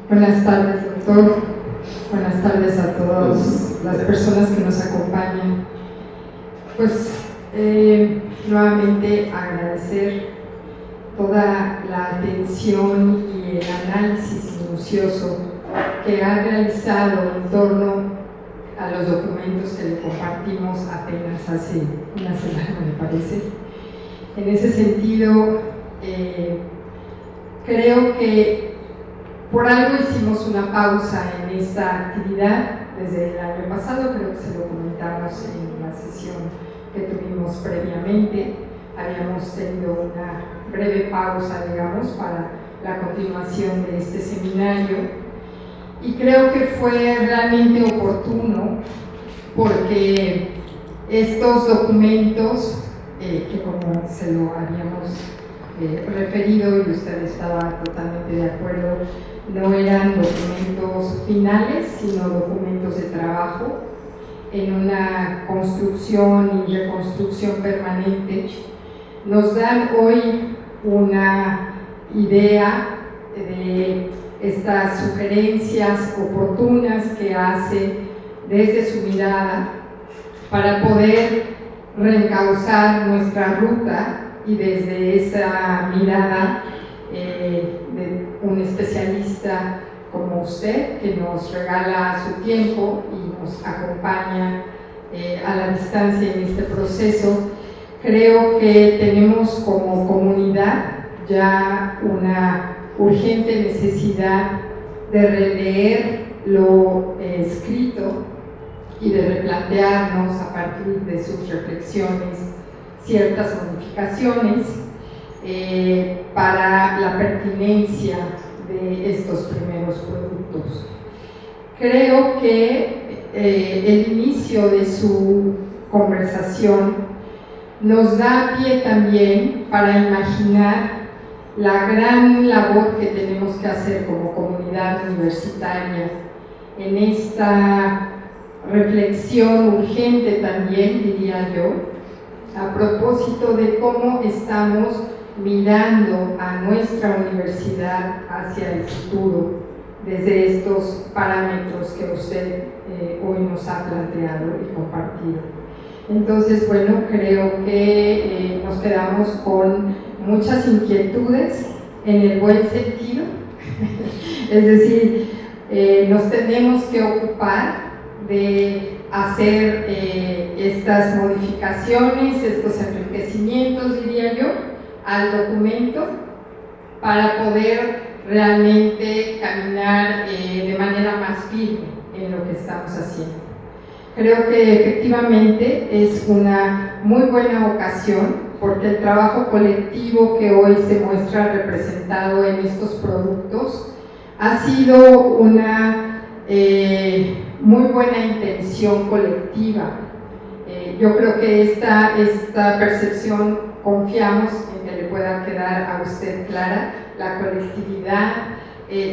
Buenas tardes, doctor. Buenas tardes a todas las personas que nos acompañan. Pues nuevamente agradecer toda la atención y el análisis minucioso que ha realizado en torno a los documentos que le compartimos apenas hace una semana, me parece. En ese sentido, creo que por algo hicimos una pausa en esta actividad desde el año pasado, creo que se lo comentamos en la sesión que tuvimos previamente. Habíamos tenido una breve pausa, digamos, para la continuación de este seminario, y creo que fue realmente oportuno porque estos documentos, que como se lo habíamos referido y usted estaba totalmente de acuerdo, no eran documentos finales, sino documentos de trabajo en una construcción y reconstrucción permanente, nos dan hoy una idea de estas sugerencias oportunas que hace desde su mirada para poder reencauzar nuestra ruta, y desde esa mirada de un especialista como usted, que nos regala su tiempo y nos acompaña a la distancia en este proceso. Creo que tenemos como comunidad ya una urgente necesidad de releer lo escrito y de replantearnos a partir de sus reflexiones ciertas modificaciones para la pertinencia de estos primeros productos. Creo que el inicio de su conversación nos da pie también para imaginar la gran labor que tenemos que hacer como comunidad universitaria en esta reflexión urgente también, diría yo, a propósito de cómo estamos mirando a nuestra universidad hacia el futuro desde estos parámetros que usted hoy nos ha planteado y compartido. Entonces, bueno, creo que nos quedamos con muchas inquietudes en el buen sentido, es decir, nos tenemos que ocupar de hacer estas modificaciones, estos enriquecimientos, diría yo, al documento para poder realmente caminar de manera más firme en lo que estamos haciendo. Creo que efectivamente es una muy buena ocasión porque el trabajo colectivo que hoy se muestra representado en estos productos ha sido una muy buena intención colectiva. Yo creo que esta percepción confiamos en que le pueda quedar a usted clara, la colectividad,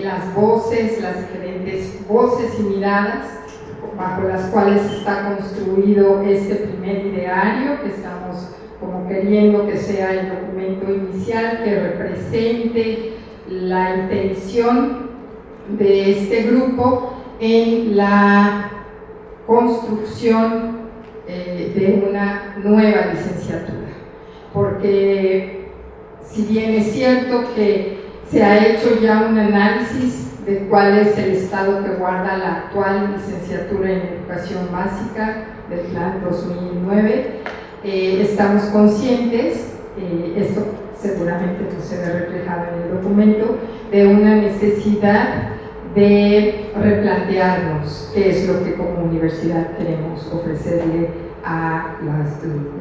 las voces, las diferentes voces y miradas bajo las cuales está construido este primer ideario que estamos como queriendo que sea el documento inicial que represente la intención de este grupo en la construcción de una nueva licenciatura, porque si bien es cierto que se ha hecho ya un análisis de cuál es el estado que guarda la actual licenciatura en educación básica del plan 2009, estamos conscientes, esto seguramente no se ve reflejado en el documento, de una necesidad de replantearnos qué es lo que como universidad queremos ofrecerle a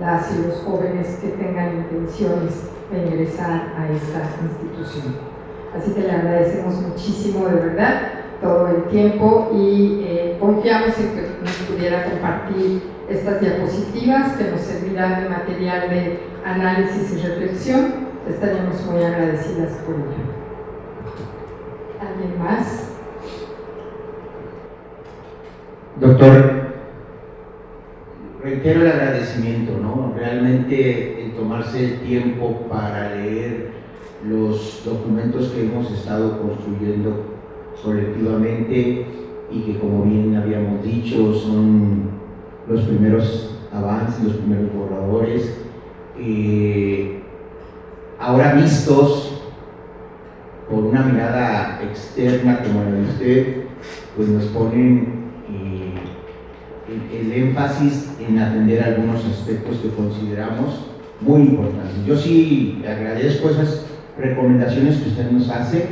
las y los jóvenes que tengan intenciones de ingresar a esta institución. Así que le agradecemos muchísimo de verdad todo el tiempo y confiamos en que nos pudiera compartir estas diapositivas que nos servirán de material de análisis y reflexión. Estaríamos muy agradecidas por ello. ¿Alguien más? Doctor, reitero el agradecimiento, ¿no? Realmente el tomarse el tiempo para leer los documentos que hemos estado construyendo colectivamente y que, como bien habíamos dicho, son los primeros avances, los primeros borradores, ahora vistos por una mirada externa como la de usted, pues nos ponen el énfasis en atender algunos aspectos que consideramos muy importantes. Yo sí agradezco esas recomendaciones que usted nos hace,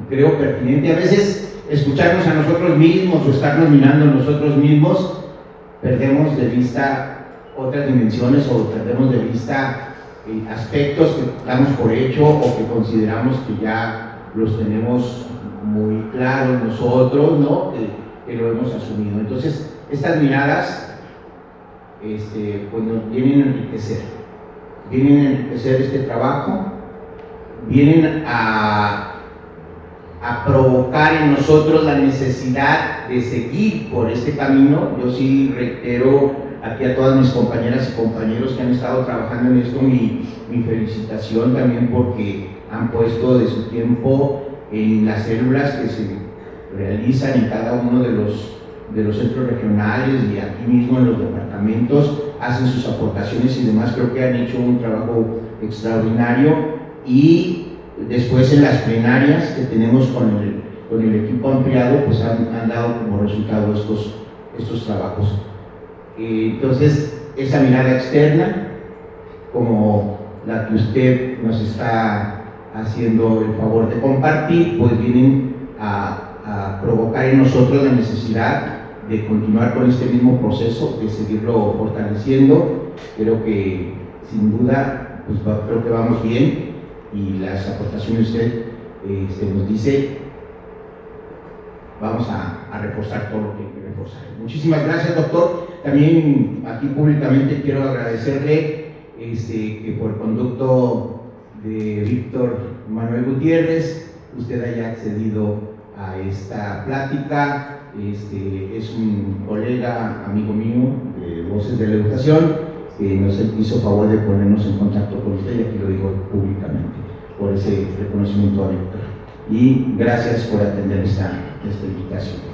creo pertinente. A veces escucharnos a nosotros mismos o estarnos mirando a nosotros mismos, perdemos de vista otras dimensiones o perdemos de vista aspectos que damos por hecho o que consideramos que ya los tenemos muy claros nosotros, ¿no? Que lo hemos asumido. Entonces, estas miradas pues nos vienen a enriquecer este trabajo, vienen a provocar en nosotros la necesidad de seguir por este camino. Yo sí reitero aquí a todas mis compañeras y compañeros que han estado trabajando en esto mi felicitación también, porque han puesto de su tiempo en las células que se realizan en cada uno de los centros regionales y aquí mismo en los departamentos, hacen sus aportaciones y demás. Creo que han hecho un trabajo extraordinario, y después en las plenarias que tenemos con con el equipo ampliado, pues han dado como resultado estos trabajos. Entonces, esa mirada externa, como la que usted nos está haciendo el favor de compartir, pues vienen a provocar en nosotros la necesidad de continuar con este mismo proceso, de seguirlo fortaleciendo. Creo que sin duda, pues creo que vamos bien, y las aportaciones que usted nos dice, vamos a reforzar todo lo que hay que reforzar. Muchísimas gracias, doctor. También aquí públicamente quiero agradecerle que por el conducto de Víctor Manuel Gutiérrez, usted haya accedido a esta plática. Es un colega, amigo mío, de Voces de la Educación, que nos hizo favor de ponernos en contacto con usted, y aquí lo digo públicamente, por ese reconocimiento a Víctor. Y gracias por atender esta invitación.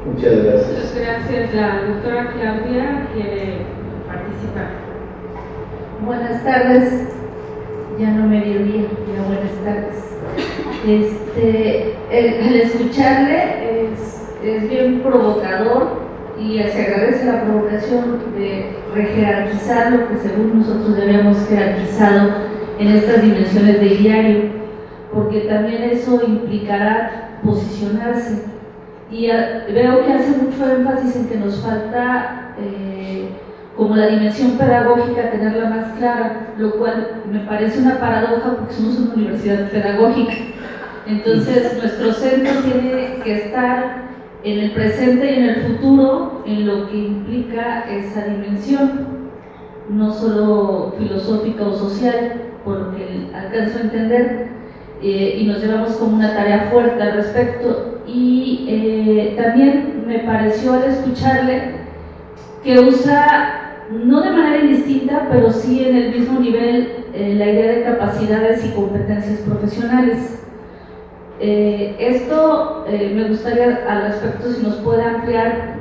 Muchas gracias. Muchas gracias. La doctora Claudia quiere participar. Buenas tardes, ya no mediodía, ya buenas tardes. Al escucharle es bien provocador, y se agradece la provocación de rejerarquizar lo que según nosotros ya habíamos jerarquizado en estas dimensiones del diario, porque también eso implicará posicionarse. Y veo que hace mucho énfasis en que nos falta como la dimensión pedagógica tenerla más clara, lo cual me parece una paradoja porque somos una universidad pedagógica. Entonces nuestro centro tiene que estar en el presente y en el futuro en lo que implica esa dimensión, no solo filosófica o social, por lo que alcanzo a entender, y nos llevamos como una tarea fuerte al respecto. Y también me pareció al escucharle que usa, no de manera indistinta, pero sí en el mismo nivel, la idea de capacidades y competencias profesionales. Esto me gustaría al respecto si nos puede ampliar,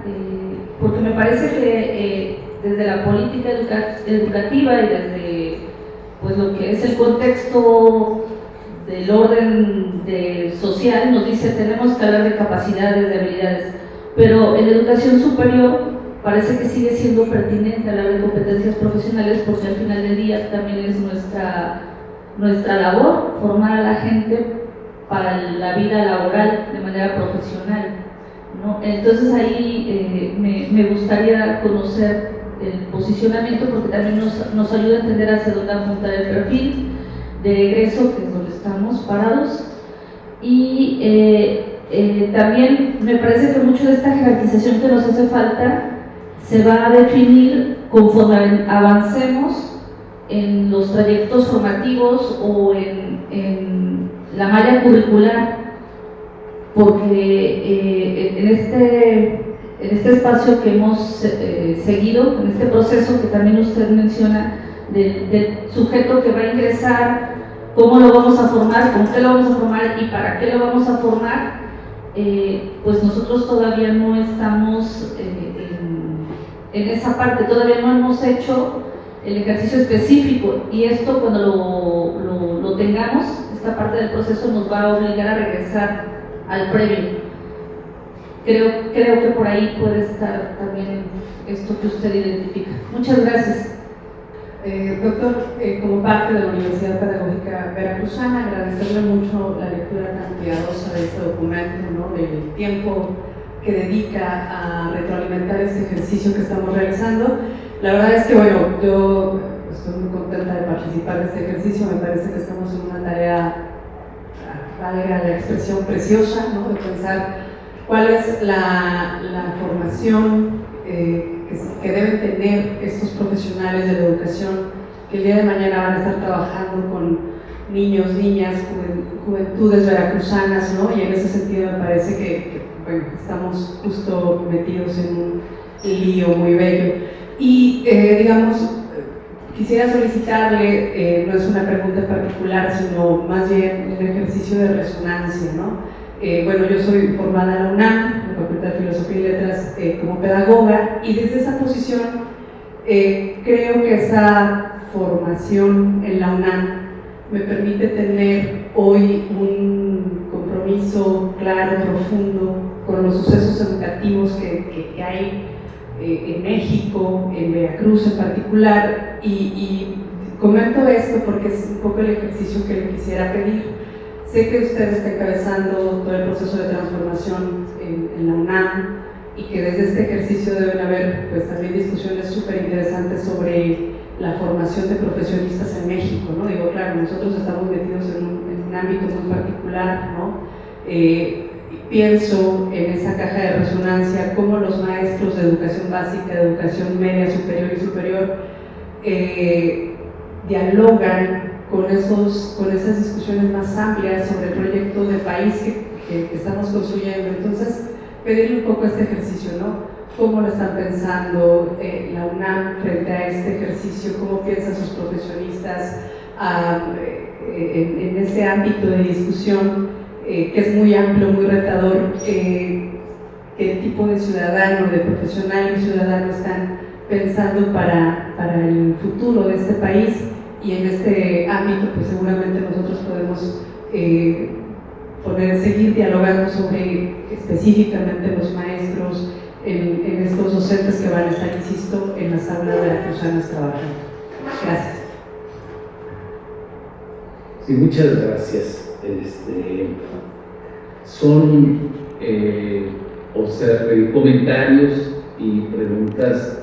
porque me parece que desde la política educativa y desde pues, lo que es el contexto del orden social, nos dice tenemos que hablar de capacidades, de habilidades, pero en la educación superior parece que sigue siendo pertinente hablar de competencias profesionales, porque al final del día también es nuestra labor formar a la gente para la vida laboral de manera profesional, ¿no? Entonces ahí me gustaría conocer el posicionamiento, porque también nos ayuda a entender hacia dónde apuntar el perfil de egreso, que es donde estamos parados. Y también me parece que mucho de esta jerarquización que nos hace falta se va a definir conforme avancemos en los trayectos formativos o en la malla curricular, porque en este espacio que hemos seguido, en este proceso que también usted menciona del sujeto que va a ingresar, cómo lo vamos a formar, con qué lo vamos a formar y para qué lo vamos a formar, pues nosotros todavía no estamos en esa parte, todavía no hemos hecho el ejercicio específico, y esto cuando lo tengamos, esta parte del proceso nos va a obligar a regresar al previo. Creo que por ahí puede estar también esto que usted identifica. Muchas gracias. Doctor, como parte de la Universidad Pedagógica Veracruzana, agradecerle mucho la lectura tan cuidadosa de este documento, ¿no? Del tiempo que dedica a retroalimentar este ejercicio que estamos realizando. La verdad es que, bueno, yo estoy muy contenta de participar de este ejercicio. Me parece que estamos en una tarea, valga la expresión, preciosa, ¿no? De pensar cuál es la formación que deben tener estos profesionales de la educación, que el día de mañana van a estar trabajando con niños, niñas, juventudes veracruzanas, ¿no? Y en ese sentido me parece que bueno, estamos justo metidos en un lío muy bello. Y digamos, quisiera solicitarle, no es una pregunta en particular, sino más bien un ejercicio de resonancia, ¿no? Bueno, yo soy formada en la UNAM, en la Facultad de Filosofía y Letras, como pedagoga, y desde esa posición creo que esa formación en la UNAM me permite tener hoy un compromiso claro, profundo, con los sucesos educativos que hay en México, en Veracruz en particular, y comento esto porque es un poco el ejercicio que le quisiera pedir. Sé que usted está encabezando todo el proceso de transformación en la UNAM y que desde este ejercicio deben haber pues también discusiones súper interesantes sobre la formación de profesionistas en México, ¿no? Digo, claro, nosotros estamos metidos en un ámbito muy particular, ¿no? Pienso en esa caja de resonancia, cómo los maestros de educación básica, de educación media, superior y superior dialogan con esas discusiones más amplias sobre el proyecto de país que estamos construyendo. Entonces, pedirle un poco este ejercicio, ¿no? ¿Cómo lo están pensando la UNAM frente a este ejercicio? ¿Cómo piensan sus profesionistas en ese ámbito de discusión que es muy amplio, muy retador? ¿Qué tipo de ciudadano, de profesional y ciudadano están pensando para el futuro de este país? Y en este ámbito, pues seguramente nosotros podemos seguir dialogando sobre específicamente los maestros, en estos docentes que van a estar, insisto, en las aulas veracruzanas trabajando. Gracias. Sí, muchas gracias. Son comentarios y preguntas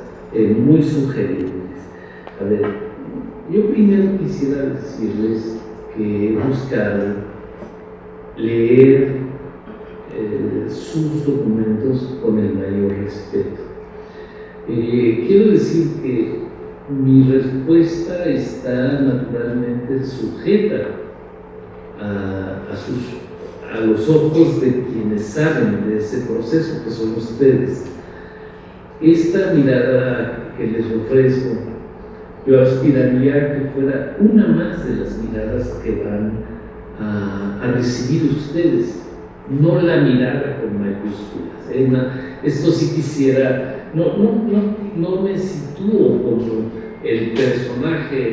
muy sugerentes. A ver, yo primero quisiera decirles que he buscado leer sus documentos con el mayor respeto. Quiero decir que mi respuesta está naturalmente sujeta a los ojos de quienes saben de ese proceso, que son ustedes. Esta mirada que les ofrezco, yo aspiraría que fuera una más de las miradas que van a recibir ustedes, no la mirada con mayúsculas. Esto sí quisiera, no me sitúo como el personaje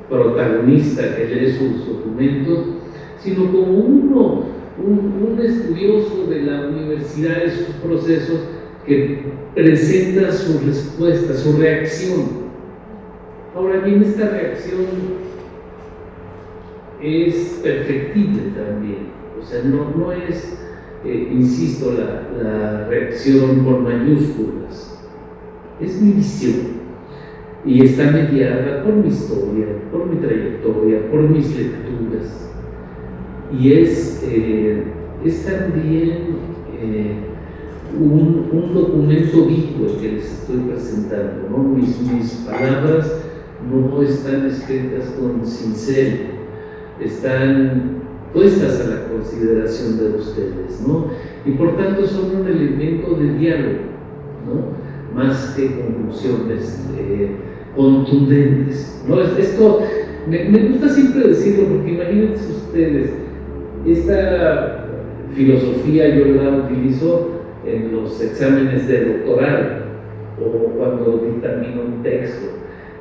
protagonista que lee sus documentos, sino como un estudioso de la universidad y sus procesos que presenta su respuesta, su reacción. Ahora bien, esta reacción es perfectible también, o sea, no es, insisto, la reacción por mayúsculas, es mi visión y está mediada por mi historia, por mi trayectoria, por mis lecturas, y es también un documento vivo el que les estoy presentando, ¿no? Mis palabras no están escritas con cincel, están puestas a la consideración de ustedes, ¿no? Y por tanto son un elemento de diálogo, ¿no? Más que conclusiones contundentes, ¿no? Esto me gusta siempre decirlo porque imagínense ustedes, esta filosofía yo la utilizo en los exámenes de doctorado o cuando dictamino un texto.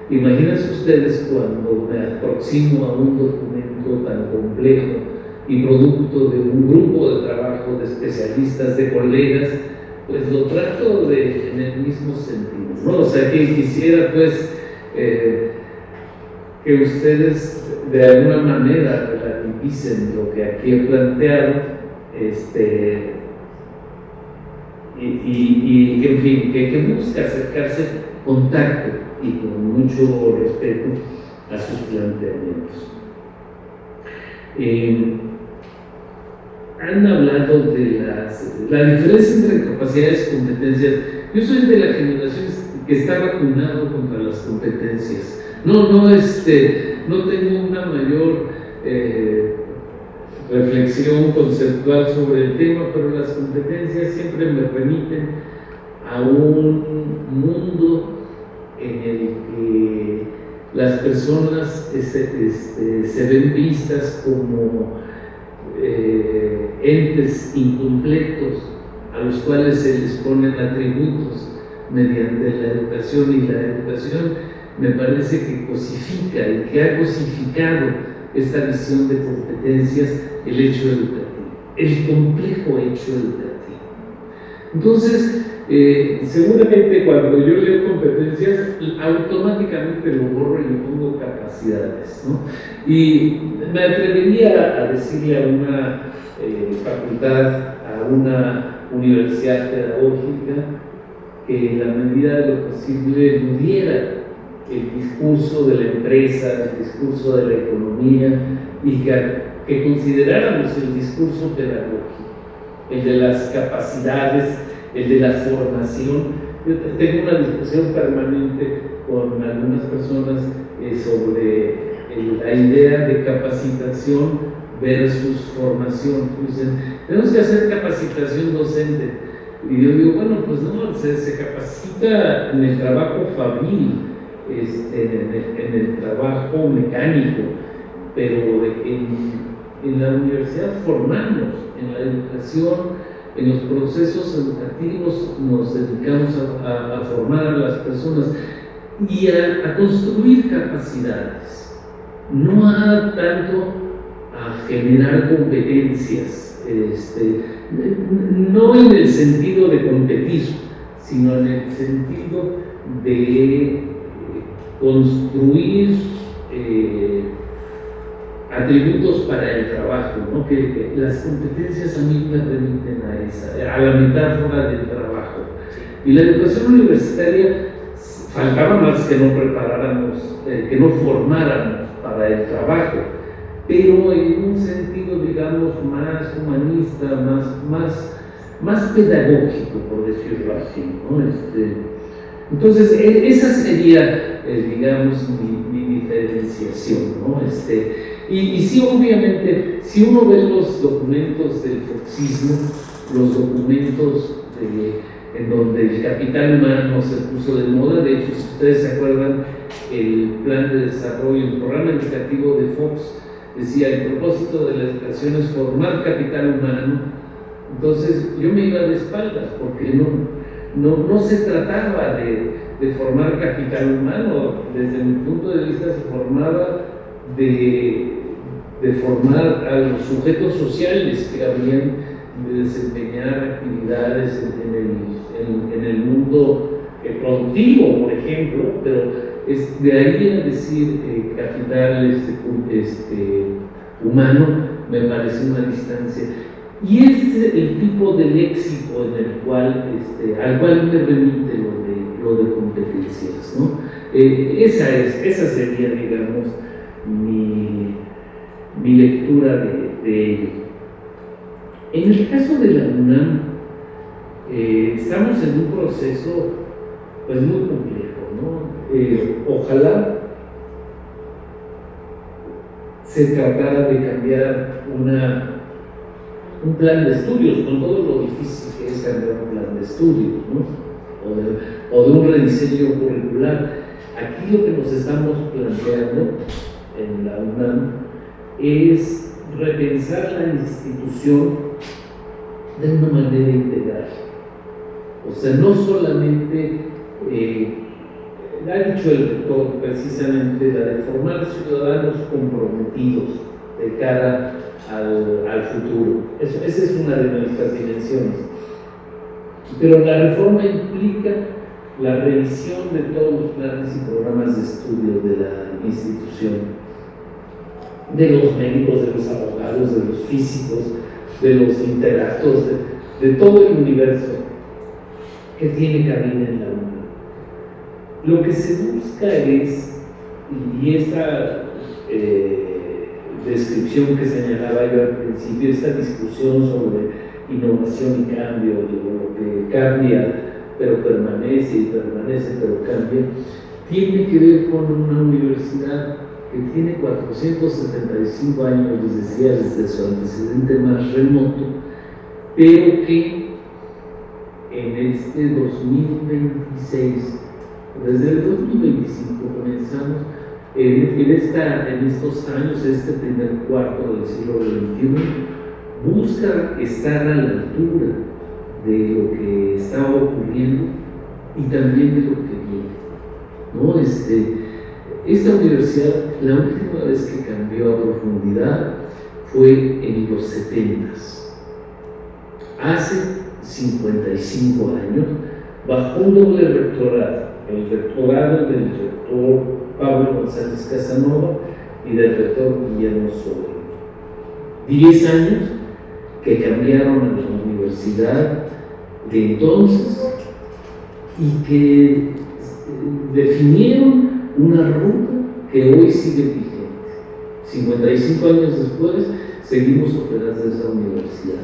Imagínense ustedes cuando me aproximo a un documento tan complejo y producto de un grupo de trabajo de especialistas, de colegas, pues lo trato en el mismo sentido, ¿no? O sea, que quisiera pues que ustedes de alguna manera relativicen lo que aquí he planteado, y que en fin, que busque acercarse con tacto y con mucho respeto a sus planteamientos. Han hablado de la diferencia entre capacidades y competencias. Yo soy de la generación que está vacunado contra las competencias. No tengo una mayor reflexión conceptual sobre el tema, pero las competencias siempre me remiten a un mundo en el que las personas se ven vistas como entes incompletos a los cuales se les ponen atributos mediante la educación, y la educación me parece que cosifica y que ha cosificado esta visión de competencias, el hecho educativo, el complejo hecho educativo. Entonces, seguramente cuando yo leo competencias, automáticamente lo borro y le pongo capacidades, ¿no? Y me atrevería a decirle a una facultad, a una universidad pedagógica, que en la medida de lo posible pudiera el discurso de la empresa, el discurso de la economía, y que consideráramos el discurso pedagógico, el de las capacidades, el de la formación. Yo tengo una discusión permanente con algunas personas sobre la idea de capacitación versus formación. Dicen, tenemos que hacer capacitación docente. Y yo digo, bueno, pues no, se capacita en el trabajo fabril, en el trabajo mecánico, pero en la universidad formamos, en la educación, en los procesos educativos nos dedicamos a formar a las personas y a construir capacidades, no tanto a generar competencias, no en el sentido de competir, sino en el sentido de construir atributos para el trabajo, ¿no? Que las competencias a mí me remiten a la metáfora del trabajo. Y la educación universitaria faltaba más que no preparáramos, que no formáramos para el trabajo, pero en un sentido, digamos, más humanista, más pedagógico, por decirlo así, ¿no? Entonces, esa sería, digamos, mi diferenciación, ¿no? Y sí, obviamente, si uno ve los documentos del foxismo, los documentos en donde el capital humano se puso de moda, de hecho, si ustedes se acuerdan, el plan de desarrollo, el programa educativo de Fox decía, el propósito de la educación es formar capital humano. Entonces, yo me iba de espaldas, porque no se trataba de formar capital humano. Desde mi punto de vista se formaba de formar a los sujetos sociales que habían de desempeñar actividades en el mundo productivo, por ejemplo, pero de ahí a decir capital humano me parece una distancia. Y es el tipo de léxico en el cual, al cual me remite lo de competencias, ¿no? Esa sería, digamos, mi lectura de ello. En el caso de la UNAM, estamos en un proceso pues muy complejo, ¿no? Ojalá se tratara de cambiar un plan de estudios, con todo lo difícil que es cambiar un plan de estudios, ¿no? O de un rediseño curricular. Aquí lo que nos estamos planteando en la UNAM es repensar la institución de una manera integral. O sea, no solamente, ha dicho el rector precisamente, la de formar ciudadanos comprometidos de cara al futuro. Esa es una de nuestras dimensiones. Pero la reforma implica la revisión de todos los planes y programas de estudio de la institución, de los médicos, de los abogados, de los físicos, de los literatos, de todo el universo que tiene cabida en la UNAM. Lo que se busca es, y esta descripción que señalaba yo al principio, esta discusión sobre innovación y cambio, de lo que cambia pero permanece y permanece pero cambia, tiene que ver con una universidad que tiene 475 años, les decía, desde su antecedente más remoto, pero que en este 2026, desde el 2025 comenzamos, en estos años, este primer cuarto del siglo XXI, busca estar a la altura de lo que está ocurriendo y también de lo que viene, ¿no? esta universidad, la última vez que cambió a profundidad fue en los 70s. Hace 55 años, bajo un doble rectorado, el rectorado del rector Pablo González Casanova y del rector Guillermo Sobrino. 10 años que cambiaron a la universidad de entonces y que definieron una ruta que hoy sigue vigente. 55 años después, seguimos operando esa universidad.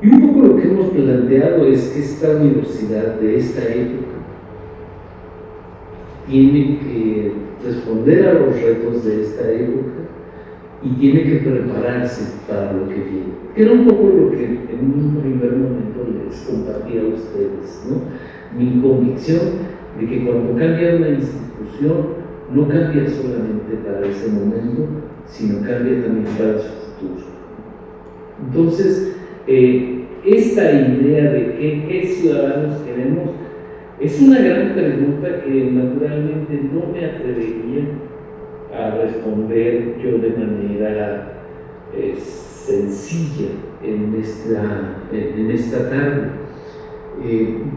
Y un poco lo que hemos planteado es que esta universidad de esta época tiene que responder a los retos de esta época y tiene que prepararse para lo que viene. Que era un poco lo que en un primer momento les compartía a ustedes, ¿no? Mi convicción de que cuando cambia una institución, no cambia solamente para ese momento, sino cambia también para su futuro. Entonces, esta idea de qué ciudadanos queremos es una gran pregunta que naturalmente no me atrevería a responder yo de manera sencilla en esta tarde.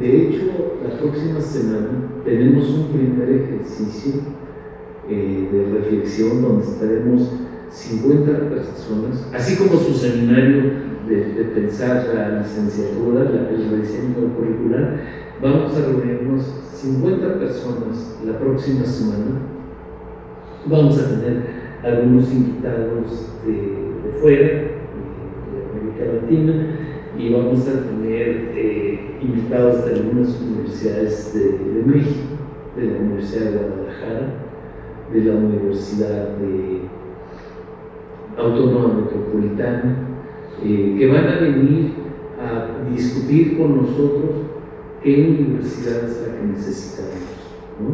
De hecho, la próxima semana tenemos un primer ejercicio de reflexión donde estaremos 50 personas, así como su seminario de pensar la licenciatura, el rediseño curricular. Vamos a reunirnos 50 personas la próxima semana. Vamos a tener algunos invitados de fuera, de América Latina, y vamos a tener invitados de algunas universidades de México, de la Universidad de Guadalajara, de la Universidad Autónoma Metropolitana, que van a venir a discutir con nosotros qué universidad es la que necesitamos, ¿no?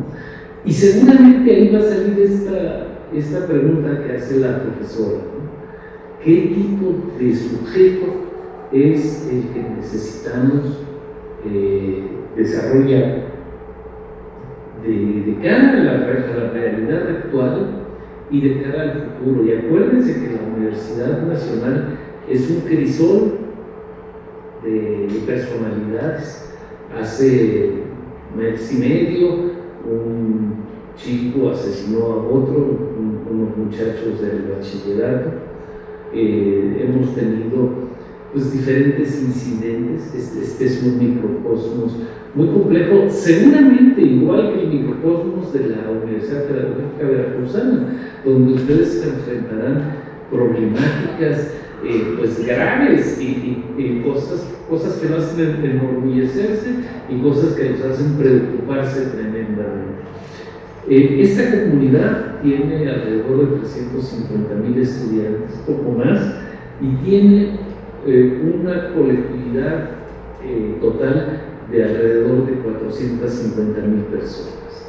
Y seguramente ahí va a salir esta pregunta que hace la profesora, ¿no? ¿Qué tipo de sujeto es el que necesitamos desarrollar de cara a la realidad actual y de cara al futuro? Y acuérdense que la Universidad Nacional es un crisol de personalidades. Hace mes y medio un chico asesinó a otro, unos muchachos del bachillerato. Hemos tenido pues diferentes incidentes. Este es un microcosmos muy complejo, seguramente igual que el microcosmos de la Universidad Pedagógica Veracruzana, donde ustedes se enfrentarán problemáticas pues graves y cosas que nos hacen enorgullecerse y cosas que nos hacen preocuparse tremendamente. Esta comunidad tiene alrededor de 350,000 estudiantes, poco más, y tiene una colectividad total de alrededor de 450,000 personas.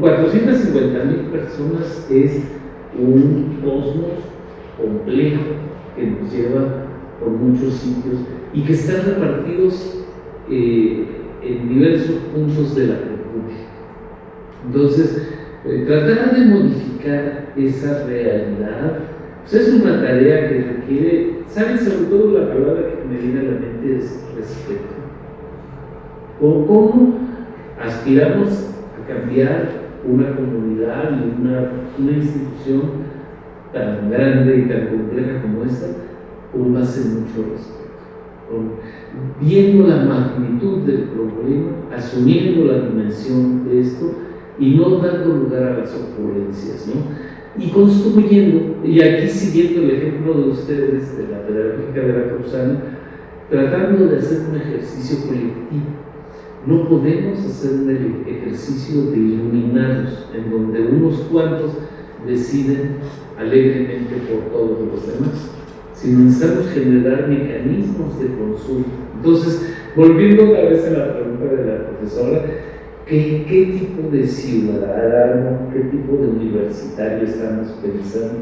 450,000 personas es un cosmos complejo que nos lleva por muchos sitios y que están repartidos en diversos puntos de la República. Entonces, tratar de modificar esa realidad pues es una tarea que requiere, ¿saben? Sobre todo la palabra que me viene a la mente es respeto. ¿Cómo aspiramos a cambiar una comunidad y una institución tan grande y tan compleja como esta, con base en mucho respeto, viendo la magnitud del problema, asumiendo la dimensión de esto y no dando lugar a las ocurrencias, ¿no? Y construyendo, y aquí siguiendo el ejemplo de ustedes de la Pedagógica Veracruzana, tratando de hacer un ejercicio colectivo. No podemos hacer un ejercicio de iluminados, en donde unos cuantos deciden alegremente por todos los demás, sino necesitamos generar mecanismos de consulta. Entonces, volviendo otra vez a la pregunta de la profesora, ¿qué tipo de ciudadano, qué tipo de universitario estamos pensando?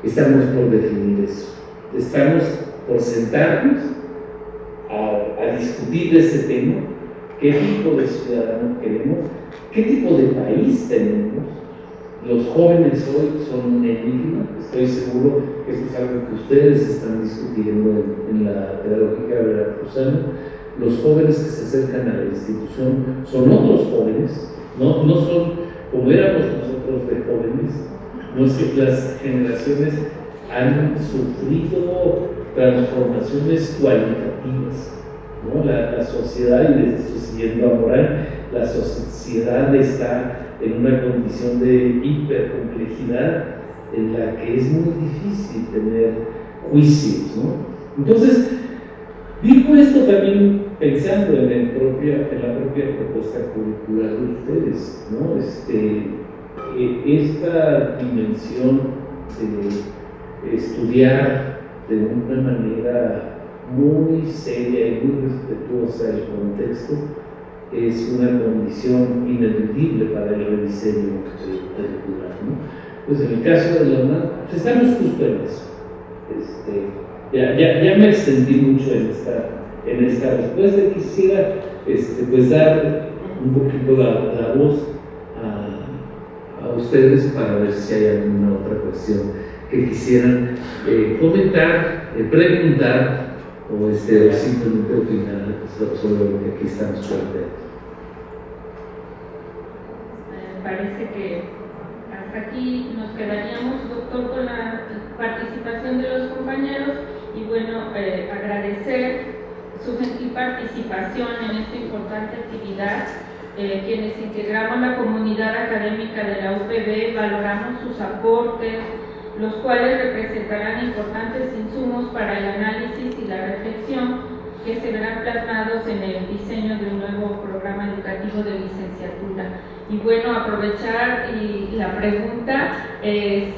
Estamos por definir eso. Estamos por sentarnos a discutir ese tema, qué tipo de ciudadano queremos, ¿Qué tipo de país tenemos? Los jóvenes hoy son un enigma. Estoy seguro que esto es algo que ustedes están discutiendo en la pedagógica veracruzana. Los jóvenes que se acercan a la institución son otros jóvenes, no son como éramos nosotros de jóvenes. No es que las generaciones han sufrido transformaciones cualitativas, ¿no? La sociedad, y les estoy siguiendo a Morán, la sociedad está en una condición de hipercomplejidad en la que es muy difícil tener juicios, ¿no? Entonces, digo esto también pensando en la propia propuesta curricular de ustedes, ¿no? Esta dimensión de estudiar de una manera muy seria y muy respetuosa del contexto es una condición ineludible para el rediseño curricular, ¿no? Pues en el caso de la UNAM, pues estamos justo en eso. Ya me extendí mucho en esta respuesta. Quisiera pues dar un poquito la voz a ustedes para ver si hay alguna otra cuestión que quisieran comentar, preguntar o simplemente opinar sobre lo que aquí estamos planteando. Me parece que hasta aquí nos quedaríamos, doctor, con la participación de los compañeros y bueno, agradecer su gentil participación en esta importante actividad. Quienes integramos la comunidad académica de la UPB valoramos sus aportes, los cuales representarán importantes insumos para el análisis y la reflexión que se verán plasmados en el diseño de un nuevo programa educativo de licenciatura. Y bueno, aprovechar la pregunta,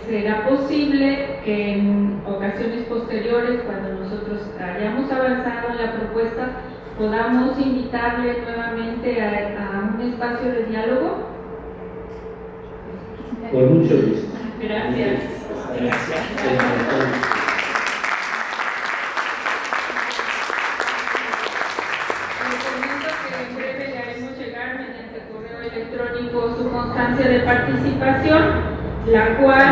¿será posible que en ocasiones posteriores, cuando nosotros hayamos avanzado en la propuesta, podamos invitarle nuevamente a un espacio de diálogo? Con mucho gusto. Gracias. En breve le haremos llegar mediante correo electrónico su constancia de participación, la cual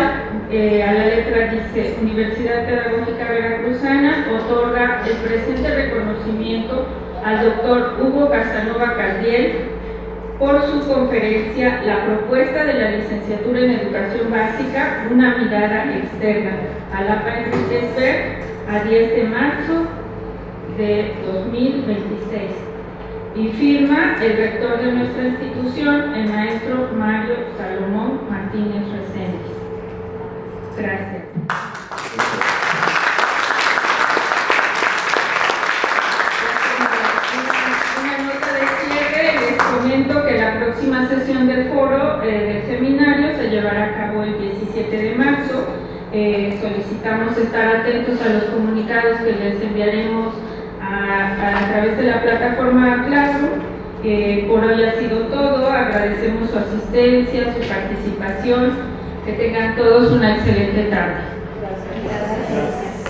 a la letra dice: Universidad Pedagógica Veracruzana otorga el presente reconocimiento al doctor Hugo Casanova Cardiel por su conferencia La propuesta de la licenciatura en Educación Básica, una mirada externa, a la Enríquez Ver, a 10 de marzo de 2026. Y firma el rector de nuestra institución, el maestro Mario Salomón Martínez Reséndiz. Gracias. Una nota de cierre: les comento que la próxima sesión del foro del seminario se llevará a cabo el 17 de marzo. Solicitamos estar atentos a los comunicados que les enviaremos a través de la plataforma Classroom. Por hoy ha sido todo. Agradecemos su asistencia, su participación. Que tengan todos una excelente tarde. Gracias.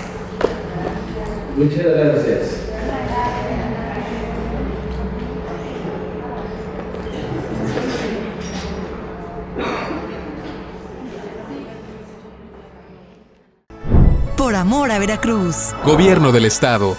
Muchas gracias. Por amor a Veracruz. Gobierno del Estado.